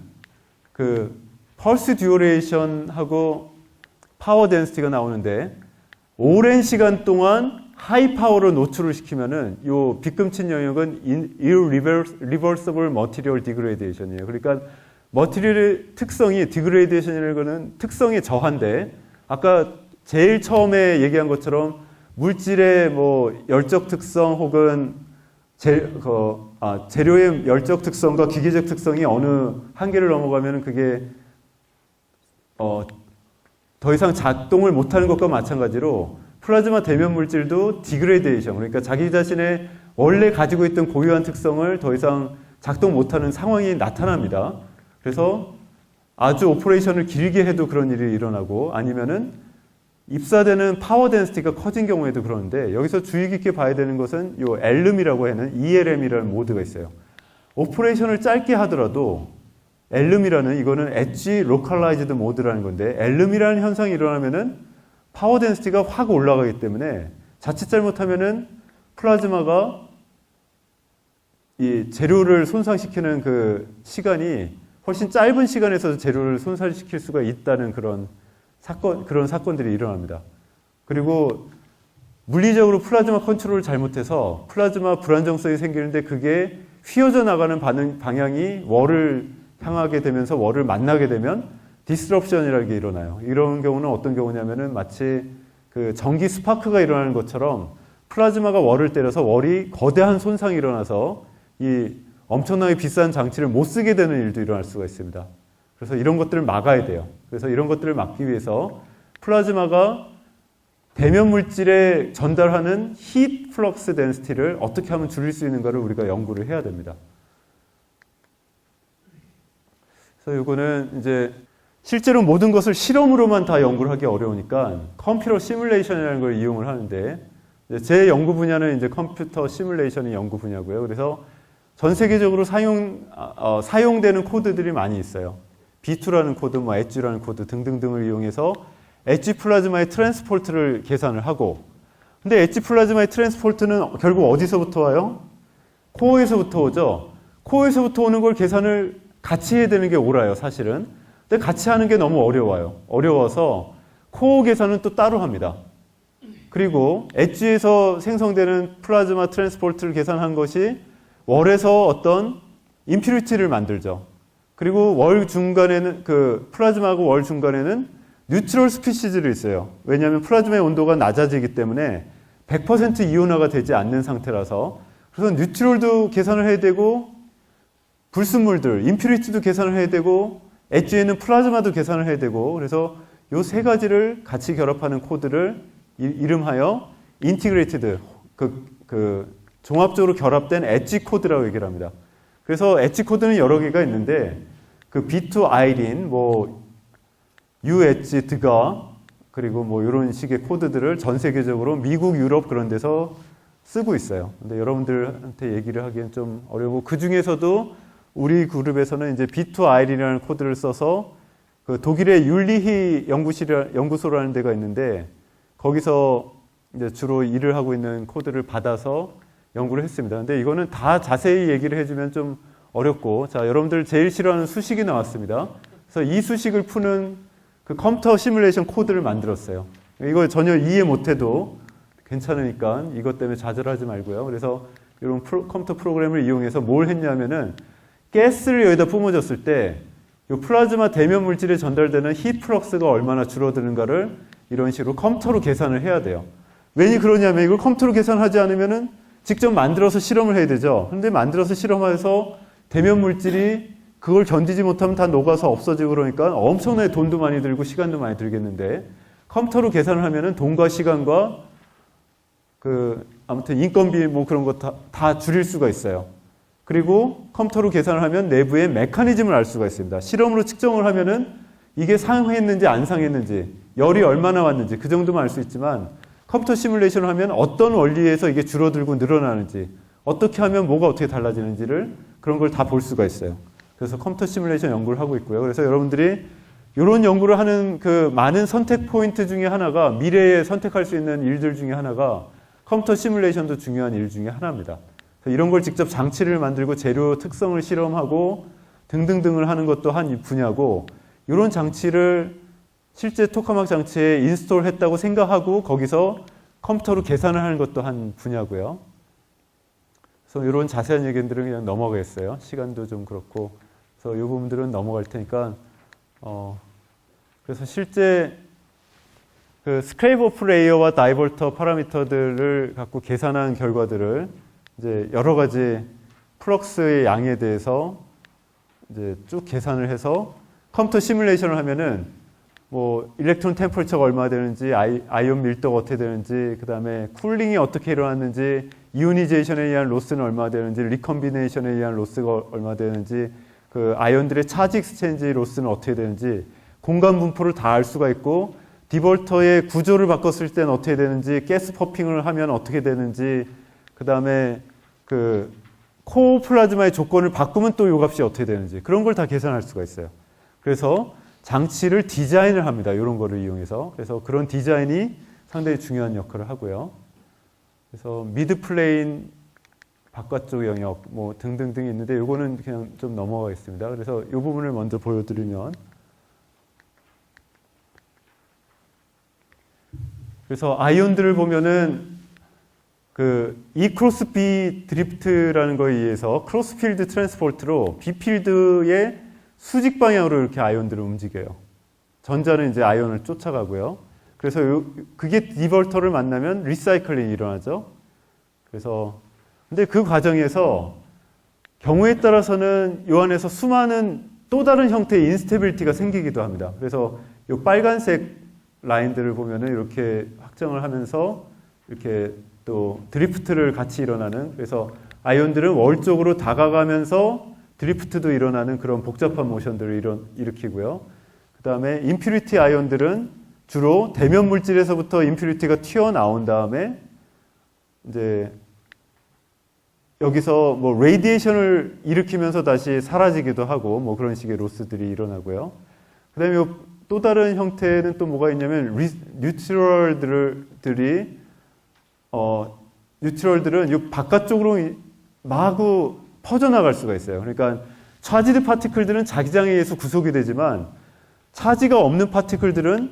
그 펄스 듀어레이션하고 파워 덴시티가 나오는데, 오랜 시간 동안 하이 파워로 노출을 시키면은 요 빗금친 영역은 irreversible material degradation이에요. 그러니까 머티리얼의 특성이 디그레이데이션이라는 거는 특성의 저하인데, 아까 제일 처음에 얘기한 것처럼 물질의 뭐 열적 특성 혹은 재료의 열적 특성과 기계적 특성이 어느 한계를 넘어가면 그게 더 이상 작동을 못하는 것과 마찬가지로 플라즈마 대면 물질도 디그레이데이션, 그러니까 자기 자신의 원래 가지고 있던 고유한 특성을 더 이상 작동 못하는 상황이 나타납니다. 그래서 아주 오퍼레이션을 길게 해도 그런 일이 일어나고, 아니면은 입사되는 파워 덴시티가 커진 경우에도 그러는데, 여기서 주의 깊게 봐야 되는 것은 이 엘름이라고 하는 ELM이라는 모드가 있어요. 오퍼레이션을 짧게 하더라도 엘름이라는, 이거는 엣지 로컬라이즈드 모드라는 건데, 엘름이라는 현상이 일어나면은 파워 덴시티가 확 올라가기 때문에 자칫 잘못하면은 플라즈마가 이 재료를 손상시키는 그 시간이 훨씬 짧은 시간에서 재료를 손상시킬 수가 있다는 그런 사건들이 일어납니다. 그리고 물리적으로 플라즈마 컨트롤을 잘못해서 플라즈마 불안정성이 생기는데, 그게 휘어져 나가는 방향이 월을 향하게 되면서 월을 만나게 되면 디스럽션이라는 게 일어나요. 이런 경우는 어떤 경우냐면은 마치 그 전기 스파크가 일어나는 것처럼 플라즈마가 월을 때려서 월이 거대한 손상이 일어나서 이 엄청나게 비싼 장치를 못 쓰게 되는 일도 일어날 수가 있습니다. 그래서 이런 것들을 막아야 돼요. 그래서 이런 것들을 막기 위해서 플라즈마가 대면 물질에 전달하는 히트 플럭스 덴시티를 어떻게 하면 줄일 수 있는가를 우리가 연구를 해야 됩니다. 그래서 이거는 이제 실제로 모든 것을 실험으로만 다 연구를 하기 어려우니까 컴퓨터 시뮬레이션이라는 걸 이용을 하는데, 제 연구 분야는 이제 컴퓨터 시뮬레이션이 연구 분야고요. 그래서 전 세계적으로 사용되는 코드들이 많이 있어요. B2라는 코드, 뭐 엣지라는 코드 등등등을 이용해서 엣지 플라즈마의 트랜스포트를 계산을 하고, 근데 엣지 플라즈마의 트랜스포트는 결국 어디서부터 와요? 코어에서부터 오죠. 코어에서부터 오는 걸 계산을 같이 해야 되는 게 옳아요, 사실은. 근데 같이 하는 게 너무 어려워요. 어려워서 코어 계산은 또 따로 합니다. 그리고 엣지에서 생성되는 플라즈마 트랜스포트를 계산한 것이 월에서 어떤 임퓨리티를 만들죠. 그리고 월 중간에는 그 플라즈마하고 월 중간에는 뉴트럴 스피시즈를 있어요. 왜냐하면 플라즈마의 온도가 낮아지기 때문에 100% 이온화가 되지 않는 상태라서, 그래서 뉴트럴도 계산을 해야 되고 불순물들, 임퓨리티도 계산을 해야 되고 엣지에는 플라즈마도 계산을 해야 되고, 그래서 이 세 가지를 같이 결합하는 코드를 이름하여 인티그레이티드, 종합적으로 결합된 엣지 코드라고 얘기를 합니다. 그래서 엣지 코드는 여러 개가 있는데, 그 B2 아이린, 뭐 U 엣지 드가, 그리고 뭐 이런 식의 코드들을 전 세계적으로 미국, 유럽 그런 데서 쓰고 있어요. 근데 여러분들한테 얘기를 하기엔 좀 어려워. 그 중에서도 우리 그룹에서는 이제 B2 아이린이라는 코드를 써서 그 독일의 율리히 연구소라는 데가 있는데, 거기서 이제 주로 일을 하고 있는 코드를 받아서 연구를 했습니다. 근데 이거는 다 자세히 얘기를 해주면 좀 어렵고, 자, 여러분들 제일 싫어하는 수식이 나왔습니다. 그래서 이 수식을 푸는 그 컴퓨터 시뮬레이션 코드를 만들었어요. 이거 전혀 이해 못해도 괜찮으니까 이것 때문에 좌절하지 말고요. 그래서 이런 컴퓨터 프로그램을 이용해서 뭘 했냐면은, 가스를 여기다 뿜어줬을 때 이 플라즈마 대면 물질에 전달되는 히트 플럭스가 얼마나 줄어드는가를 이런 식으로 컴퓨터로 계산을 해야 돼요. 왜 그러냐면, 이걸 컴퓨터로 계산하지 않으면은 직접 만들어서 실험을 해야 되죠. 그런데 만들어서 실험해서 대면 물질이 그걸 견디지 못하면 다 녹아서 없어지고 그러니까 엄청나게 돈도 많이 들고 시간도 많이 들겠는데, 컴퓨터로 계산을 하면은 돈과 시간과 아무튼 인건비 뭐 그런 거 다 줄일 수가 있어요. 그리고 컴퓨터로 계산을 하면 내부의 메커니즘을 알 수가 있습니다. 실험으로 측정을 하면은 이게 상했는지 안 상했는지, 열이 얼마나 왔는지 그 정도만 알 수 있지만 컴퓨터 시뮬레이션을 하면 어떤 원리에서 이게 줄어들고 늘어나는지, 어떻게 하면 뭐가 어떻게 달라지는지를 그런 걸 다 볼 수가 있어요. 그래서 컴퓨터 시뮬레이션 연구를 하고 있고요. 그래서 여러분들이 이런 연구를 하는 그 많은 선택 포인트 중에 하나가, 미래에 선택할 수 있는 일들 중에 하나가 컴퓨터 시뮬레이션도 중요한 일 중에 하나입니다. 이런 걸 직접 장치를 만들고 재료 특성을 실험하고 등등등을 하는 것도 한 분야고, 이런 장치를 실제 토카막 장치에 인스톨 했다고 생각하고 거기서 컴퓨터로 계산을 하는 것도 한 분야고요. 그래서 이런 자세한 얘기들은 그냥 넘어가겠어요. 시간도 좀 그렇고. 그래서 이 부분들은 넘어갈 테니까, 그래서 실제 그 스크레이프 오프 레이어와 다이볼터 파라미터들을 갖고 계산한 결과들을 이제 여러 가지 플럭스의 양에 대해서 이제 쭉 계산을 해서 컴퓨터 시뮬레이션을 하면은 뭐 일렉트론 템퍼처가 얼마 되는지, 아이온 밀도가 어떻게 되는지, 그 다음에 쿨링이 어떻게 일어났는지, 이오니제이션에 의한 로스는 얼마 되는지, 리컴비네이션에 의한 로스가 얼마 되는지, 그 아이온들의 차지 익스체인지 로스는 어떻게 되는지, 공간 분포를 다 알 수가 있고, 디볼터의 구조를 바꿨을 때는 어떻게 되는지, 가스 퍼핑을 하면 어떻게 되는지, 그 다음에 그 코어 플라즈마의 조건을 바꾸면 또 이 값이 어떻게 되는지, 그런 걸 다 계산할 수가 있어요. 그래서 장치를 디자인을 합니다. 이런 거를 이용해서. 그래서 그런 디자인이 상당히 중요한 역할을 하고요. 그래서 미드 플레인 바깥쪽 영역 뭐 등등등이 있는데 이거는 그냥 좀 넘어가겠습니다. 그래서 이 부분을 먼저 보여드리면, 그래서 아이온들을 보면은 그 E 크로스 B 드리프트라는 거에 의해서 크로스 필드 트랜스포트로 B 필드의 수직 방향으로 이렇게 아이온들을 움직여요. 전자는 이제 아이온을 쫓아가고요. 그래서 그게 디볼터를 만나면 리사이클링이 일어나죠. 그래서 근데 그 과정에서 경우에 따라서는 이 안에서 수많은 또 다른 형태의 인스테빌리티가 생기기도 합니다. 그래서 이 빨간색 라인들을 보면은 이렇게 확정을 하면서 이렇게 또 드리프트를 같이 일어나는, 그래서 아이온들은 월 쪽으로 다가가면서 드리프트도 일어나는 그런 복잡한 모션들을 일으키고요. 그 다음에 임퓨리티 아이온들은 주로 대면 물질에서부터 임퓨리티가 튀어나온 다음에 이제 여기서 뭐 레이디에이션을 일으키면서 다시 사라지기도 하고 뭐 그런 식의 로스들이 일어나고요. 그 다음에 또 다른 형태는 또 뭐가 있냐면 뉴트럴들은 이 바깥쪽으로 마구 퍼져나갈 수가 있어요. 그러니까 차지드 파티클들은 자기장에 의해서 구속이 되지만 차지가 없는 파티클들은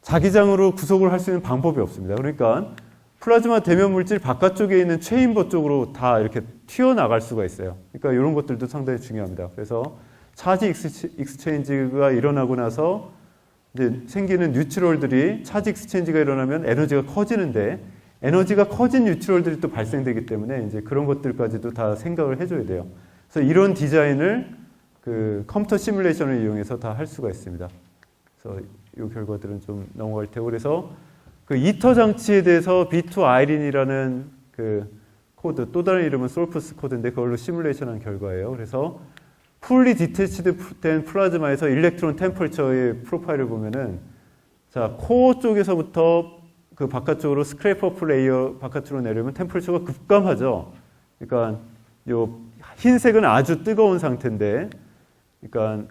자기장으로 구속을 할 수 있는 방법이 없습니다. 그러니까 플라즈마 대면 물질 바깥쪽에 있는 체인버 쪽으로 다 이렇게 튀어나갈 수가 있어요. 그러니까 이런 것들도 상당히 중요합니다. 그래서 차지 익스체인지가 일어나고 나서 이제 생기는 뉴트럴들이, 차지 익스체인지가 일어나면 에너지가 커지는데 에너지가 커진 뉴트럴들이 또 발생되기 때문에 이제 그런 것들까지도 다 생각을 해줘야 돼요. 그래서 이런 디자인을 그 컴퓨터 시뮬레이션을 이용해서 다 할 수가 있습니다. 그래서 이 결과들은 좀 넘어갈 테고, 그래서 그 이터 장치에 대해서 B2아이린이라는 그 코드, 또 다른 이름은 솔프스 코드인데 그걸로 시뮬레이션한 결과예요. 그래서 풀리 디태치된 플라즈마에서 일렉트론 템퍼처의 프로파일을 보면은, 자, 코어 쪽에서부터 그 바깥쪽으로 스크래프 오프 레이어 바깥으로 내려오면 템퍼처가 급감하죠. 그러니까 요 흰색은 아주 뜨거운 상태인데, 그러니까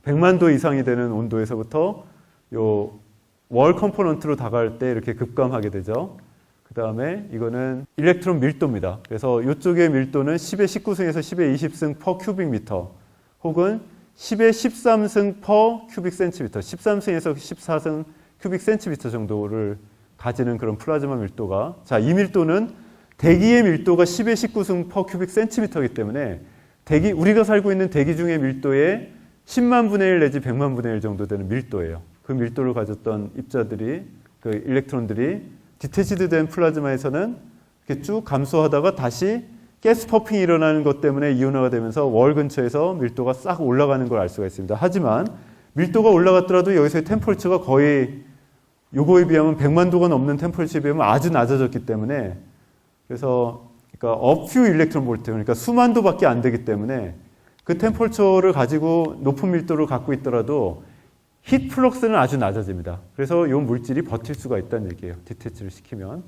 100만 도 이상이 되는 온도에서부터 요 월 컴포넌트로 다가갈 때 이렇게 급감하게 되죠. 그 다음에 이거는 일렉트론 밀도입니다. 그래서 이쪽의 밀도는 10의 19승에서 10의 20승 퍼 큐빅 미터, 혹은 10의 13승 퍼 큐빅 센티미터, 13승에서 14승 큐빅 센티미터 정도를 가지는 그런 플라즈마 밀도가, 자, 이 밀도는 대기의 밀도가 10의 19승 퍼 큐빅 센티미터이기 때문에 우리가 살고 있는 대기 중의 밀도의 10만 분의 1 내지 100만 분의 1 정도 되는 밀도예요. 그 밀도를 가졌던 입자들이, 그 일렉트론들이 디태치드 된 플라즈마에서는 이렇게 쭉 감소하다가 다시 가스 퍼핑이 일어나는 것 때문에 이온화가 되면서 월 근처에서 밀도가 싹 올라가는 걸 알 수가 있습니다. 하지만 밀도가 올라갔더라도 여기서의 템퍼처가 거의 요거에 비하면 100만 도가 넘는 템퍼처에 비하면 아주 낮아졌기 때문에, 그래서 그러니까 a few electron volt, 그러니까 수만도밖에 안 되기 때문에 그 템퍼처를 가지고 높은 밀도를 갖고 있더라도 히트 플럭스는 아주 낮아집니다. 그래서 이 물질이 버틸 수가 있다는 얘기예요. 디태치를 시키면.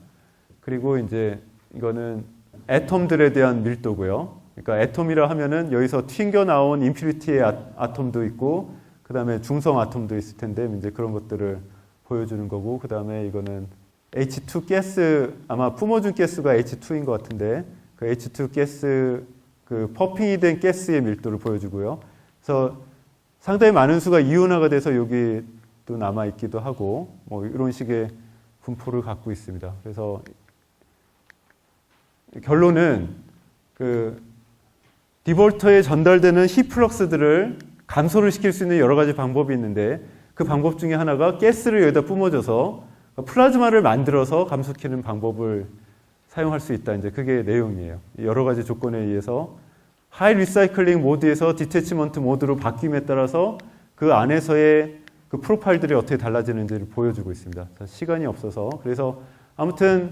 그리고 이제 이거는 애톰들에 대한 밀도고요. 그러니까 애톰이라 하면은 여기서 튕겨 나온 인피니티의 아톰도 있고, 그 다음에 중성 아톰도 있을 텐데 이제 그런 것들을 보여주는 거고, 그 다음에 이거는 H2 가스, 아마 뿜어준 가스가 H2인 것 같은데 그 H2 가스, 그 퍼핑이 된 가스의 밀도를 보여주고요. 그래서 상당히 많은 수가 이온화가 돼서 여기 또 남아 있기도 하고, 뭐 이런 식의 분포를 갖고 있습니다. 그래서 결론은 그 디볼터에 전달되는 히플럭스들을 감소를 시킬 수 있는 여러 가지 방법이 있는데, 그 방법 중에 하나가 가스를 여기다 뿜어줘서 플라즈마를 만들어서 감소시키는 방법을 사용할 수 있다. 이제 그게 내용이에요. 여러 가지 조건에 의해서 하이 리사이클링 모드에서 디태치먼트 모드로 바뀜에 따라서 그 안에서의 그 프로파일들이 어떻게 달라지는지를 보여주고 있습니다. 시간이 없어서. 그래서 아무튼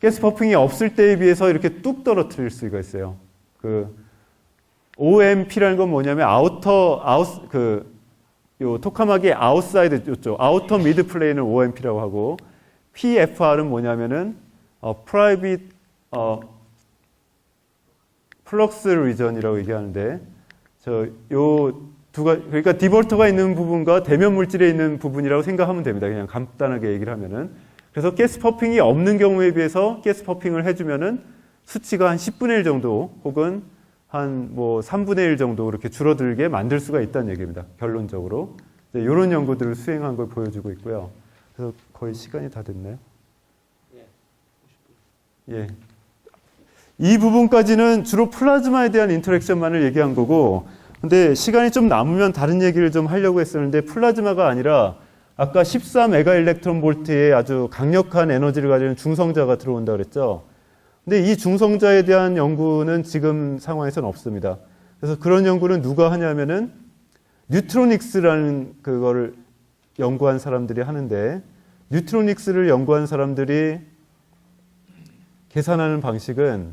가스 퍼핑이 없을 때에 비해서 이렇게 뚝 떨어뜨릴 수가 있어요. 그 OMP라는 건 뭐냐면 요 토카마기 아웃사이드 요쪽 아우터 미드 플레인을 OMP라고 하고, PFR은 뭐냐면은 프라이빗 플럭스 리전이라고 얘기하는데, 그러니까 디볼터가 있는 부분과 대면 물질에 있는 부분이라고 생각하면 됩니다. 그냥 간단하게 얘기를 하면은. 그래서 가스 퍼핑이 없는 경우에 비해서 가스 퍼핑을 해주면은 수치가 한 10분의 1 정도 혹은 한 뭐 3분의 1 정도 그렇게 줄어들게 만들 수가 있다는 얘기입니다. 결론적으로. 이런 연구들을 수행한 걸 보여주고 있고요. 그래서 거의 시간이 다 됐나요? 예. 이 부분까지는 주로 플라즈마에 대한 인터랙션만을 얘기한 거고, 근데 시간이 좀 남으면 다른 얘기를 좀 하려고 했었는데, 플라즈마가 아니라 아까 14메가 일렉트론 볼트의 아주 강력한 에너지를 가지는 중성자가 들어온다 그랬죠. 근데 이 중성자에 대한 연구는 지금 상황에서는 없습니다. 그래서 그런 연구는 누가 하냐면은 뉴트로닉스라는 그거를 연구한 사람들이 하는데, 뉴트로닉스를 연구한 사람들이 계산하는 방식은,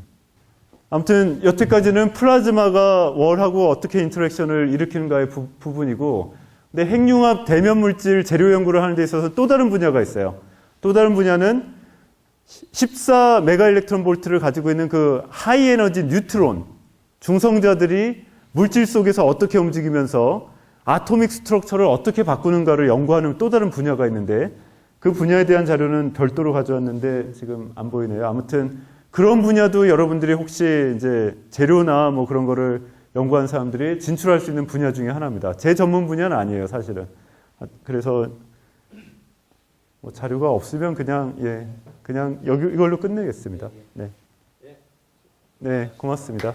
아무튼 여태까지는 플라즈마가 월하고 어떻게 인터랙션을 일으키는가의 부분이고, 근데 핵융합 대면 물질 재료 연구를 하는 데 있어서 또 다른 분야가 있어요. 또 다른 분야는 14메가 일렉트론 볼트를 가지고 있는 그 하이 에너지 뉴트론 중성자들이 물질 속에서 어떻게 움직이면서 아토믹 스트럭처를 어떻게 바꾸는가를 연구하는 또 다른 분야가 있는데, 그 분야에 대한 자료는 별도로 가져왔는데 지금 안 보이네요. 아무튼 그런 분야도 여러분들이 혹시 이제 재료나 뭐 그런 거를 연구한 사람들이 진출할 수 있는 분야 중에 하나입니다. 제 전문 분야는 아니에요, 사실은. 그래서 뭐 자료가 없으면 그냥 이걸로 끝내겠습니다. 네. 네, 고맙습니다.